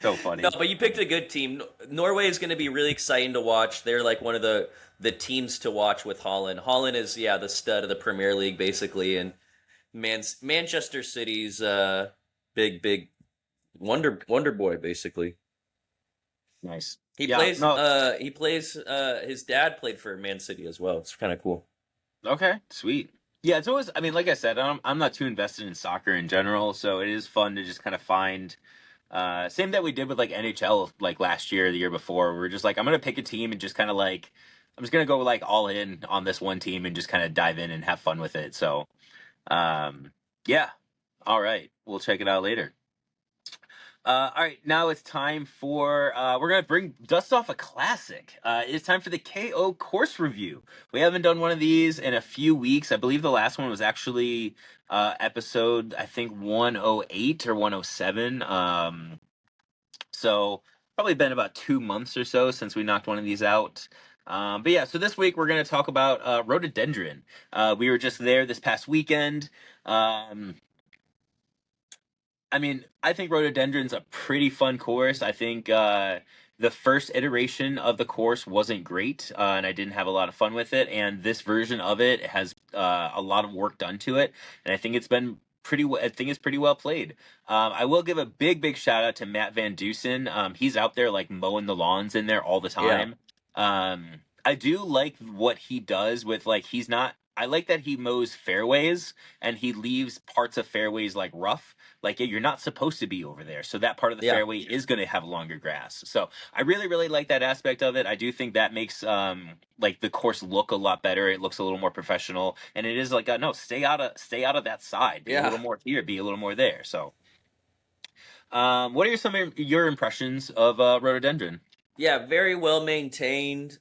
So funny. No, but you picked a good team. Norway is going to be really exciting to watch. They're like one of the teams to watch with Holland. Holland is the stud of the Premier League basically, and Manchester City's big wonder boy basically. Nice. He Yeah, plays. no. He plays. His dad played for Man City as well. It's kind of cool. Okay, sweet. Yeah, it's always. I mean, like I said, I'm not too invested in soccer in general, so it is fun to just kind of find. Same that we did with like NHL like last year, or the year before. We're just like, I'm gonna pick a team and just kind of like, I'm just gonna go like all in on this one team and just kind of dive in and have fun with it. So, yeah. All right, we'll check it out later. All right, now it's time for we're gonna bring dust off a classic. It's time for the KO course review. We haven't done one of these in a few weeks. I believe the last one was actually episode I think 108 or 107. So probably been about 2 months or so since we knocked one of these out. But yeah, so this week we're gonna talk about rhododendron. We were just there this past weekend. I mean, I think Rhododendron's a pretty fun course. I think the first iteration of the course wasn't great, and I didn't have a lot of fun with it. And this version of it has a lot of work done to it, and I think it's been pretty. I think it's pretty well played. I will give a big shout out to Matt Van Dusen. He's out there like mowing the lawns in there all the time. I do like what he does with like he's not. I like that he mows fairways and he leaves parts of fairways like rough. Like you're not supposed to be over there, so that part of the fairway is going to have longer grass. So I really like that aspect of it. I do think that makes like the course look a lot better. It looks a little more professional, and it is like no, stay out of that side. Be a little more here, be a little more there. So, what are some of your impressions of Rhododendron? Yeah, very well maintained.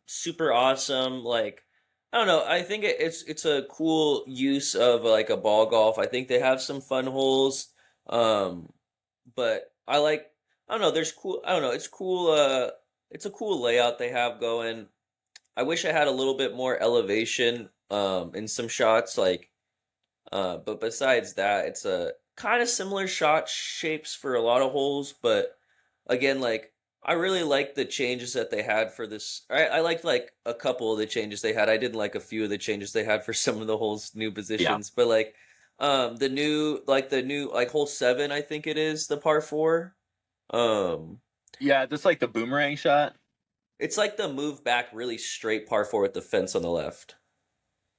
Super awesome. Like I don't know. I think it's a cool use of like a ball golf. I think they have some fun holes. But I like. I don't know. There's cool. I don't know. It's cool. It's a cool layout they have going. I wish I had a little bit more elevation. In some shots like. But besides that, it's a kind of similar shot shapes for a lot of holes. But again, like I really liked the changes that they had for this. I liked like a couple of the changes they had. I didn't like a few of the changes they had for some of the holes, new positions. But like the new hole 7, I think it is the par 4. Yeah, that's like the boomerang shot. It's like the move back really straight par 4 with the fence on the left.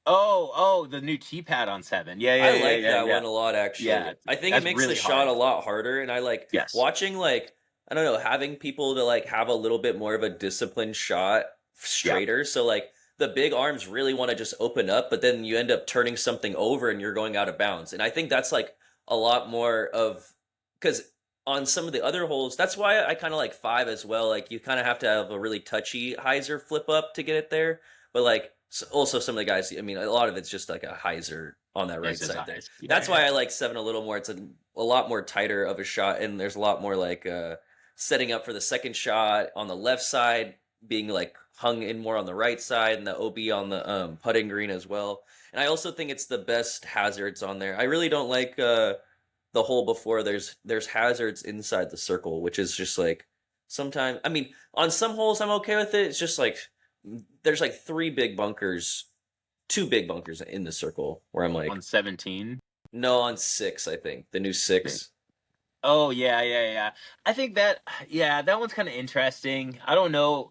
Oh, the new tee pad on 7. Yeah, I like that one a lot actually. Yeah, I think it makes really the shot a lot harder, and I like watching like I don't know, having people to like have a little bit more of a disciplined shot Yeah. straighter. So like the big arms really want to just open up, but then you end up turning something over and you're going out of bounds. And I think that's like a lot more of because on some of the other holes, that's why I kind of like 5 as well. Like you kind of have to have a really touchy hyzer flip up to get it there. But like also some of the guys, I mean, a lot of it's just like a hyzer on that right It's just side there. eyes. Yeah, That's yeah. why I like 7 a little more. It's a lot more tighter of a shot, and there's a lot more like setting up for the second shot on the left side, being like hung in more on the right side, and the OB on the putting green as well. And I also think it's the best hazards on there. I really don't like the hole before there's hazards inside the circle, which is just like sometimes. I mean, on some holes I'm okay with it. It's just like there's like 3 big bunkers, 2 big bunkers in the circle where I'm like On 17. no on 6. I think the new 6. Oh yeah. I think that that one's kind of interesting. I don't know.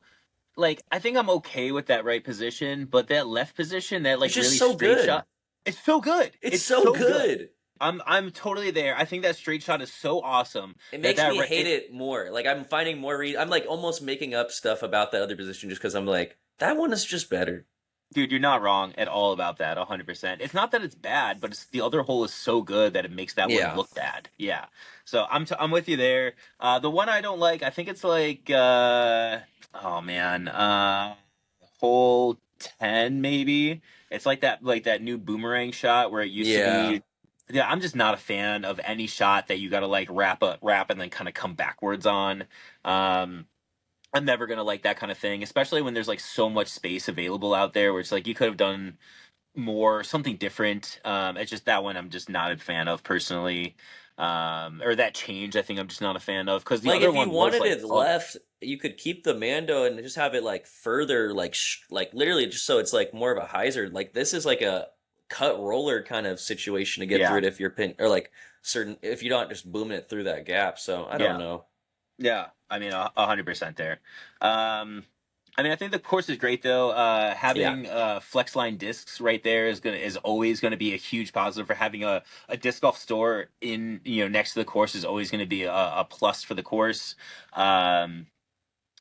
Like I think I'm okay with that right position, but that left position, that like It's just really so straight good. shot, it's so good. It's so good. I'm totally there. I think that straight shot is so awesome. It makes that me hate it more. Like I'm finding more I'm like almost making up stuff about that other position just because I'm like that one is just better. Dude, you're not wrong at all about that. 100%. It's not that it's bad, but it's the other hole is so good that it makes that Yeah. one look bad. Yeah. So I'm with you there. The one I don't like, I think it's like oh man, hole 10 maybe. It's like that new boomerang shot where it used to be. Yeah, I'm just not a fan of any shot that you got to like wrap and then kind of come backwards on. I'm never gonna like that kind of thing, especially when there's like so much space available out there where it's like you could have done more, something different. It's just that one I'm just not a fan of personally. Or that change I think I'm just not a fan of because the Like other if you one was wanted like it fun. left, you could keep the Mando and just have it like further like literally just so it's like more of a hyzer. Like this is like a cut roller kind of situation to get Yeah. through it if you're pin or like certain if you're not just booming it through that gap. So I don't Yeah. know. Yeah, I mean 100% there. I mean, I think the course is great though. Having flex line discs right there is always gonna be a huge positive for having a disc golf store in next to the course is always gonna be a plus for the course.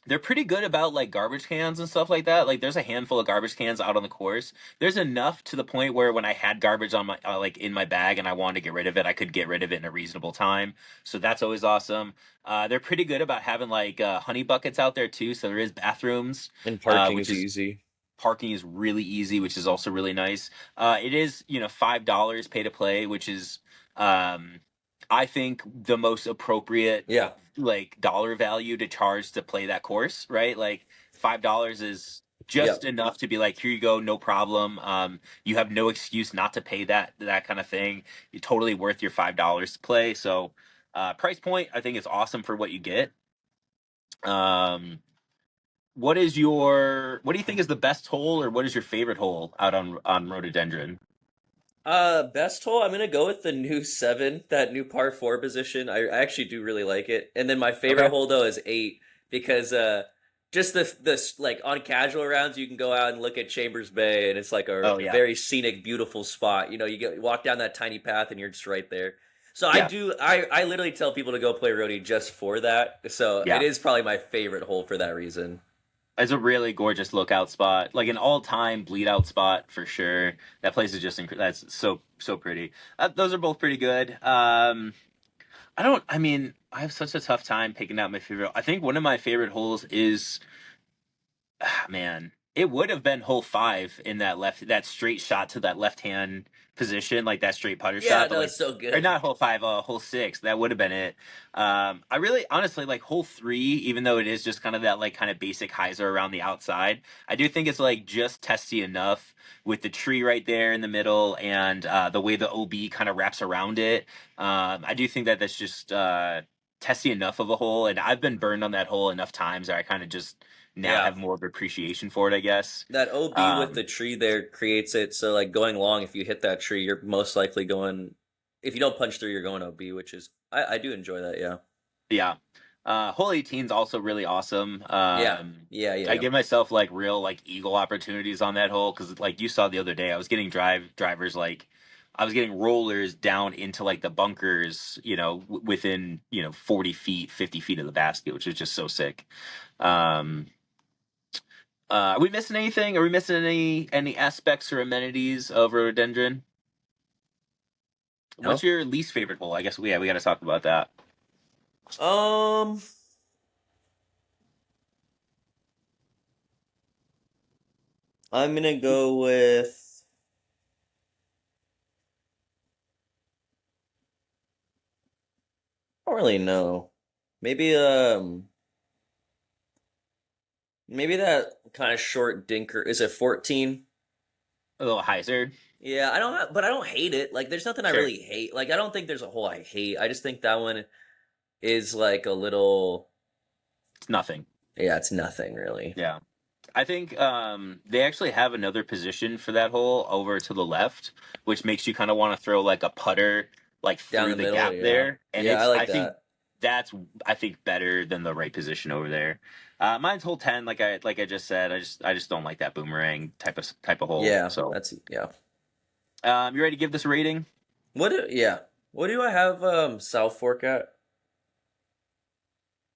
They're pretty good about like garbage cans and stuff like that. Like there's a handful of garbage cans out on the course. There's enough to the point where when I had garbage on my like in my bag and I wanted to get rid of it, I could get rid of it in a reasonable time. So that's always awesome. They're pretty good about having like honey buckets out there too. So there is bathrooms, And parking which is is easy. parking is really easy, which is also really nice. It is $5 pay to play, which is I think the most appropriate Yeah. like dollar value to charge to play that course, right? Like $5 is just enough to be like, here you go, no problem. You have no excuse not to pay that kind of thing. You're totally worth your $5 to play. So price point, I think is awesome for what you get. What do you think is the best hole, or what is your favorite hole out on Rhododendron? Best hole, I'm gonna go with the new 7, that new par 4 position. I actually do really like it. And then my favorite Okay. hole though is 8 because just this like on casual rounds you can go out and look at Chambers Bay and it's like a Oh, yeah. very scenic, beautiful spot. You walk down that tiny path and you're just right there. So Yeah. I literally tell people to go play roadie just for that. So Yeah. it is probably my favorite hole for that reason. It's a really gorgeous lookout spot, like an all-time bleed out spot for sure. That place is just that's so pretty. Those are both pretty good. I mean, I have such a tough time picking out my favorite. I think one of my favorite holes is, man, it would have been hole 5 in that straight shot to that left hand position, like that straight putter Yeah, shot. no, But it's so or good. not hole 5, hole 6. That would have been it. I really, honestly, like hole 3, even though it is just kind of that like kind of basic hyzer around the outside. I do think it's like just testy enough with the tree right there in the middle and the way the OB kind of wraps around it. I do think that that's just testy enough of a hole, and I've been burned on that hole enough times that I kind of just now Yeah. have more of appreciation for it, I guess. That OB with the tree there creates it so like going long, if you hit that tree, you're most likely going. If you don't punch through, you're going OB, which is I do enjoy that. Yeah. Yeah. Hole 18 is also really awesome. Yeah. I give myself like real like eagle opportunities on that hole because like you saw the other day, I was getting drivers like I was getting rollers down into like the bunkers, within 40 feet, 50 feet of the basket, which is just so sick. Um, are we missing anything? Are we missing any aspects or amenities of rhododendron? No. What's your least favorite hole? I guess we got to talk about that. Um, I'm gonna go with. I don't really know. Maybe maybe that kind of short dinker. Is it 14? A little hyzer. Yeah, but I don't hate it. Like, there's nothing I Sure. really hate. Like, I don't think there's a hole I hate. I just think that one is like a little. It's nothing. Yeah, it's nothing really. Yeah. I think they actually have another position for that hole over to the left, which makes you kind of want to throw like a putter like Down through the the middle, gap yeah. there, and Yeah, I it's like I think that. that's better than the right position over there. Mine's hole 10, like I just said. I just don't like that boomerang type of hole. Yeah, So, yeah. you ready to give this a rating? Yeah. What do I have South Fork at?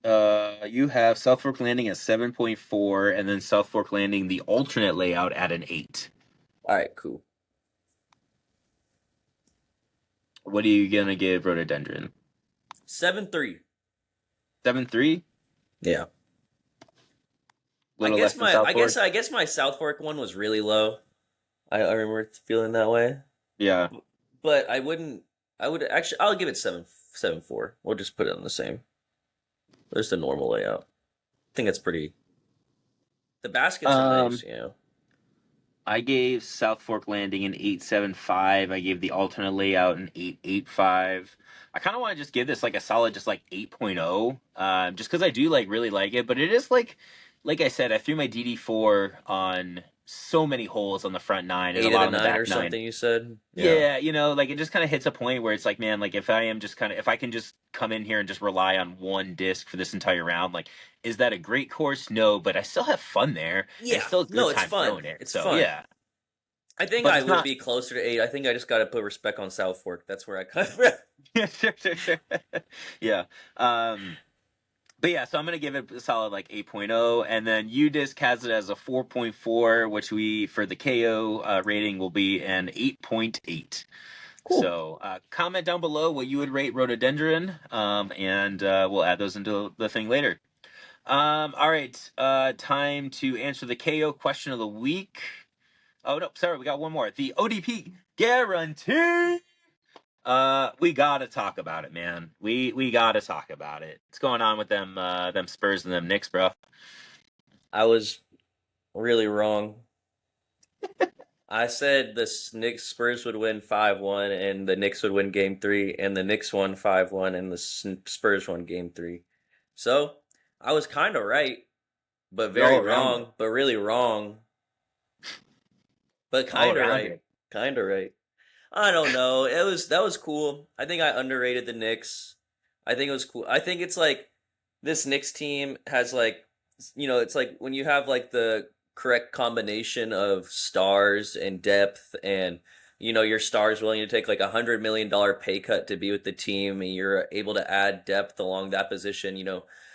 You have South Fork Landing at 7.4, and then South Fork Landing the alternate layout at an 8. All right, cool. What are you gonna give Rhododendron? 7-3. 7.3? Yeah. Little less than South Fork? I guess my South Fork one was really low. I remember feeling that way. Yeah. But I would actually I'll give it 7.4. We'll just put it on the same. There's the normal layout. I think it's pretty. The baskets are nice, I gave South Fork Landing an 8.75. I gave the alternate layout an 8.85. I kind of want to just give this like a solid, just like 8.0, just because I do like really like it. But it is like I said, I threw my DD4 on so many holes on the front 9 and 8 a lot of on the the 9 back or 9. something you said. Yeah, like it just kind of hits a point where it's like, man, like if I can just come in here and just rely on one disc for this entire round, like, is that a great course? No, but I still have fun there. And Yeah. it's still a good No, it's time fun. throwing it. It's So fun. yeah. I think But I it's would not- be closer to 8. I think I just got to put respect on South Fork. That's where I kind of. Yeah, sure. Yeah. But yeah, so I'm gonna give it a solid like 8.0, and then UDisc has it as a 4.4, which for the KO rating will be an 8.8. Cool. So comment down below what you would rate Rhododendron, and we'll add those into the thing later. All right, time to answer the KO question of the week. Oh no, sorry, we got one more. The ODP guarantee. We gotta talk about it, man. We gotta talk about it. What's going on with them Spurs and them Knicks, bro? I was really wrong. I said the Knicks Spurs would win 5-1 and the Knicks would win game 3, and the Knicks won 5-1 and the Spurs won game 3. So I was kind of right, but very wrong, but really wrong. But kind of right. Kind of right. I don't know. That was cool. I think I underrated the Knicks. I think it was cool. I think it's like this Knicks team has like, it's like when you have like the correct combination of stars and depth, and your stars willing to take like $100 million pay cut to be with the team, and you're able to add depth along that position.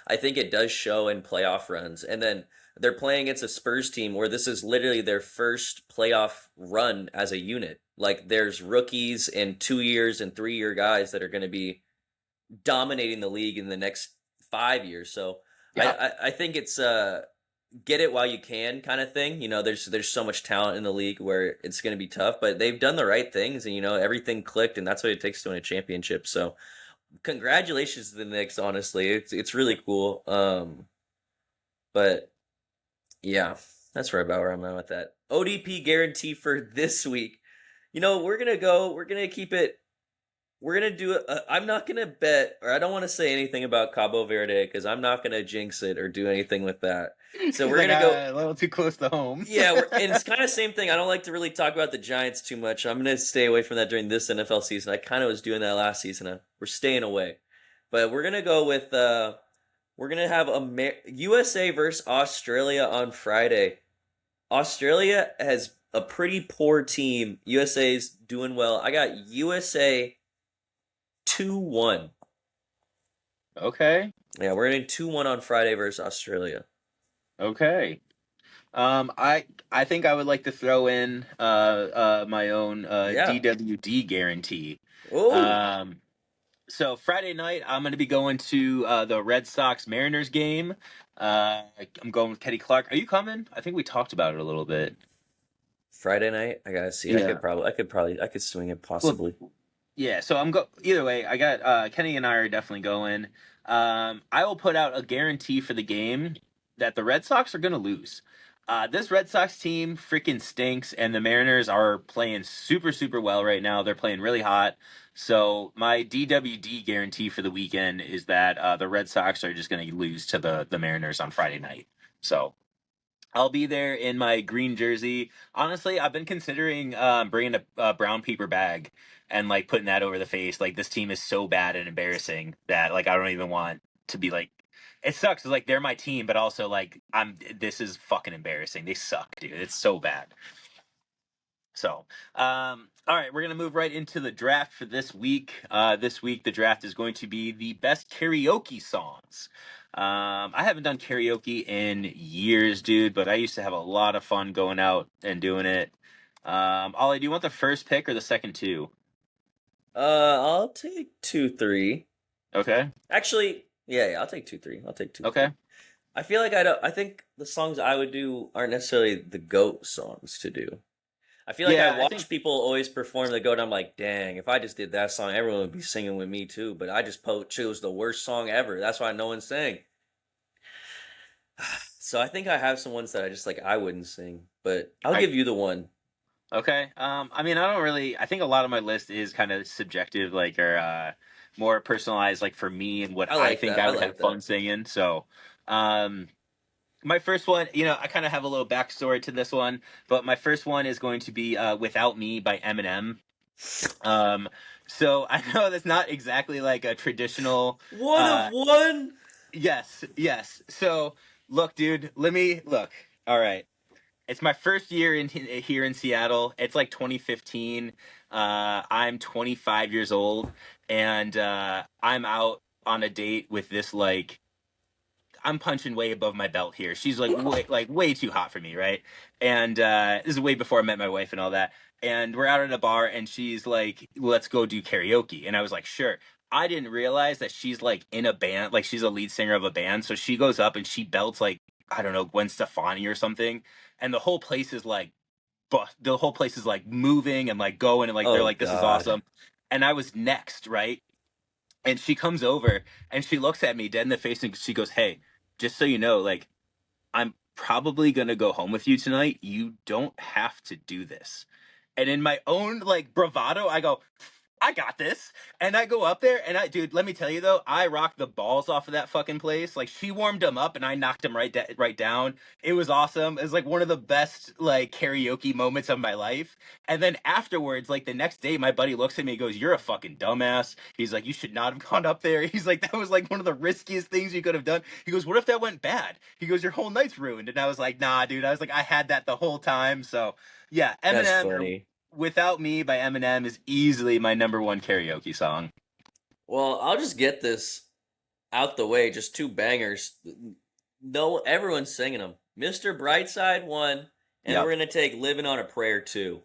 I think it does show in playoff runs. And then they're playing against a Spurs team where this is literally their first playoff run as a unit. Like, there's rookies and 2-year and 3-year guys that are going to be dominating the league in the next 5 years. So yeah. I think it's get it while you can kind of thing. There's so much talent in the league where it's going to be tough, but they've done the right things, and everything clicked, and that's what it takes to win a championship. So congratulations to the Knicks. Honestly, it's really cool. But yeah, that's right about where I'm at with that. ODP guarantee for this week. We're gonna keep it. We're gonna do it. I'm not gonna bet, or I don't want to say anything about Cabo Verde because I'm not gonna jinx it or do anything with that. So we're gonna go a little too close to home. Yeah, and it's kind of same thing. I don't like to really talk about the Giants too much. I'm gonna stay away from that during this NFL season. I kind of was doing that last season. We're staying away, but we're gonna go with. We're gonna have USA versus Australia on Friday. Australia has a pretty poor team. USA's doing well. I got USA 2-1. Okay. Yeah, we're in 2-1 on Friday versus Australia. Okay. I think I would like to throw in my own Yeah. DWD guarantee. Oh, Um, so Friday night I'm going to be going to the Red Sox Mariners game. I'm going with Kenny Clark. Are you coming? I think we talked about it a little bit. Friday night. I gotta see. Yeah. I could swing it Well, possibly. yeah. So I'm go. Either way, I got Kenny and I are definitely going. I will put out a guarantee for the game that the Red Sox are going to lose. This Red Sox team freaking stinks, and the Mariners are playing super, super well right now. They're playing really hot. So my DWD guarantee for the weekend is that the Red Sox are just going to lose to the Mariners on Friday night. So I'll be there in my green jersey. Honestly, I've been considering bringing a brown paper bag and like putting that over the face. Like this team is so bad and embarrassing that like I don't even want to be like. It sucks. It's like they're my team, but also like I'm. This is fucking embarrassing. They suck, dude. It's so bad. So, all right, we're gonna move right into the draft for this week. This week, the draft is going to be the best karaoke songs. I haven't done karaoke in years, dude, but I used to have a lot of fun going out and doing it. Ollie, do you want the first pick or the second two? I'll take 2-3. Okay. Actually, yeah, I'll take 2-3. I'll take 2-3. Okay. I feel like I don't. I think the songs I would do aren't necessarily the GOAT songs to do. I feel like Yeah, I watch people always perform the GOAT. I'm like, dang, if I just did that song, everyone would be singing with me too. But I just chose the worst song ever. That's why no one sang. So I think I have some ones that I just like I wouldn't sing. But I'll give you the one. Okay. I mean, I don't really. I think a lot of my list is kind of subjective, like or more personalized, like for me and what I I like think that. I I would like have fun that. singing. So, um, my first one, I kind of have a little backstory to this one, but my first one is going to be "Without Me" by Eminem. Um, so I know that's not exactly like a traditional. One of one. Yes, yes. So look, dude, let me look. All right. It's my first year in here in Seattle. It's like 2015. I'm 25 years old, and I'm out on a date with this like I'm punching way above my belt here. She's way too hot for me, right? And this is way before I met my wife and all that. And we're out at a bar, and she's like, "Let's go do karaoke." And I was like, "Sure." I didn't realize that she's like in a band, like she's a lead singer of a band. So she goes up and she belts like I don't know Gwen Stefani or something, and the whole place is like, but the whole place is like moving and like going and like they're Oh like, "This is God. awesome." And I was next, right? And she comes over and she looks at me dead in the face and she goes, "Hey, just so you know, like, I'm probably gonna go home with you tonight. You don't have to do this." And in my own like bravado, I go, "I got this." And I go up there and dude, let me tell you though, I rocked the balls off of that fucking place. Like she warmed him up and I knocked him right down. It was awesome. It was like one of the best like karaoke moments of my life. And then afterwards, like the next day, my buddy looks at me and goes, "You're a fucking dumbass." He's like, "You should not have gone up there." He's like, "That was like one of the riskiest things you could have done." He goes, "What if that went bad?" He goes, "Your whole night's ruined." And I was like, "Nah, dude." I was like, I had that the whole time. So yeah, That's Eminem or funny. "Without Me" by Eminem is easily my number one karaoke song. Well, I'll just get this out the way. Just two bangers. No, everyone's singing them. Mr. Brightside 1, and Yep. we're gonna take Living on a Prayer 2.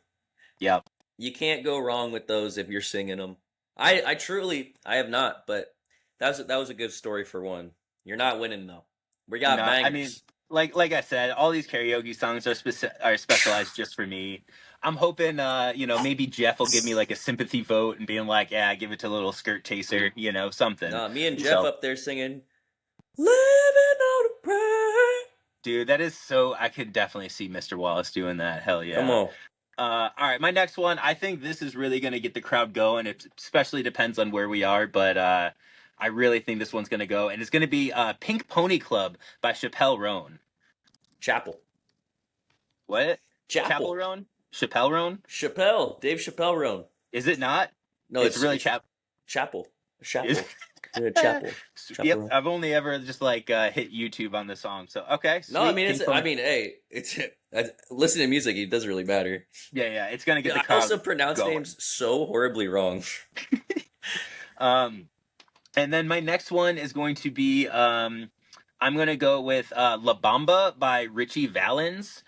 Yep. You can't go wrong with those if you're singing them. I truly, I have not, but that was a good story for one. You're not winning though. We got No, I mean, bangers. like I said, all these karaoke songs are specialized just for me. I'm hoping, maybe Jeff will give me like a sympathy vote and being like, "Yeah, give it to little skirt chaser," something. Nah, me and Jeff So, up there singing Living on a Prayer. dude, that is so. I could definitely see Mr. Wallace doing that. Hell Come yeah. on. All right, my next one. I think this is really going to get the crowd going. It especially depends on where we are, but I really think this one's going to go, and it's going to be "Pink Pony Club" by Chappelle Roan. Chapel. What? Chapel Chapel. Roan? Chappelle Roan? Chappelle. Dave Chappelle Roan. Is it not? No, It's really it's Chapel. Is, Chapel. Chapel. Yep, Chaparral. I've only ever just like hit YouTube on the song. So okay, No, I sweet. mean Pink it's. I Pony. mean, hey, it's listening to music. It doesn't really matter. Yeah, it's gonna get Yeah, the I crowd also pronounce going. names so horribly wrong. Um, and then my next one is going to be I'm gonna go with La Bamba by Richie Valens.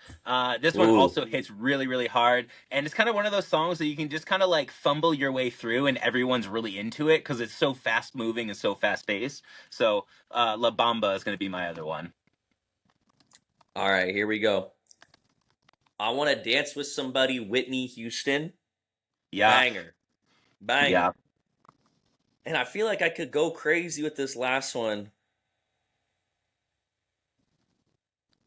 This one Ooh. also hits really, really hard, and it's kind of one of those songs that you can just kind of like fumble your way through, and everyone's really into it because it's so fast moving and so fast paced. So La Bamba is gonna be my other one. All right, here we go. I want to dance with somebody. Whitney Houston. Yeah, Banger. yeah. Banger. And I feel like I could go crazy with this last one.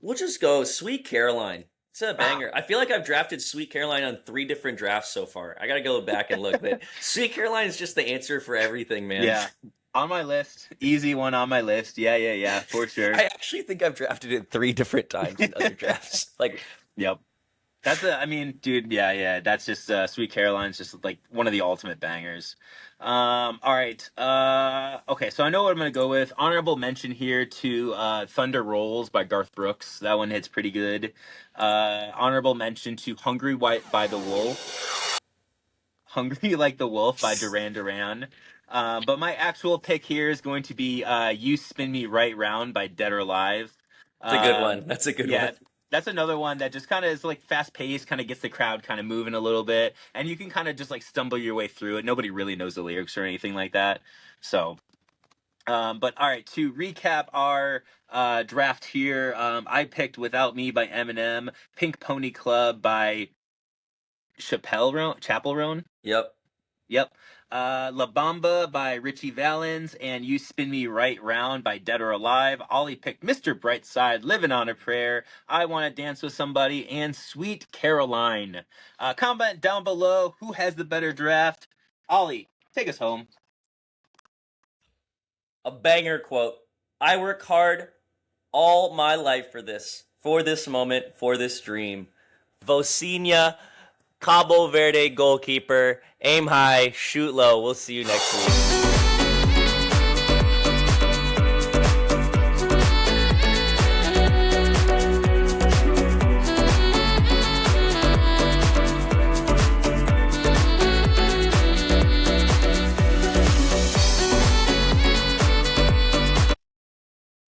We'll just go Sweet Caroline. It's a banger. I feel like I've drafted Sweet Caroline on 3 different drafts so far. I gotta go back and look, but Sweet Caroline is just the answer for everything, man. Yeah, on my list. Easy one on my list. Yeah, for sure. I actually think I've drafted it 3 different times in other drafts. Like, Yep. I mean, dude, yeah. That's just Sweet Caroline's just like one of the ultimate bangers. All right. Okay, so I know what I'm gonna go with. Honorable mention here to Thunder Rolls by Garth Brooks. That one hits pretty good. Honorable mention to Hungry White by the Wolf. Hungry Like the Wolf by Duran Duran. But my actual pick here is going to be You Spin Me Right Round by Dead or Alive. it's a good one. That's a good Yeah, one. that's another one that just kind of is like fast paced, kind of gets the crowd kind of moving a little bit, and you can kind of just like stumble your way through it. Nobody really knows the lyrics or anything like that. So, but all right, to recap our draft here, I picked "Without Me" by Eminem, "Pink Pony Club" by Chapel Roan. Yep. Yep. La Bamba by Richie Valens and You Spin Me Right Round by Dead or Alive. Ollie picked Mr. Brightside, Living on a Prayer, I Want to Dance with Somebody, and Sweet Caroline. Comment down below who has the better draft. Ollie, take us home. A banger quote. I work hard all my life for this moment, for this dream. Vocinha, Cabo Verde goalkeeper. Aim high, shoot low. We'll see you next week.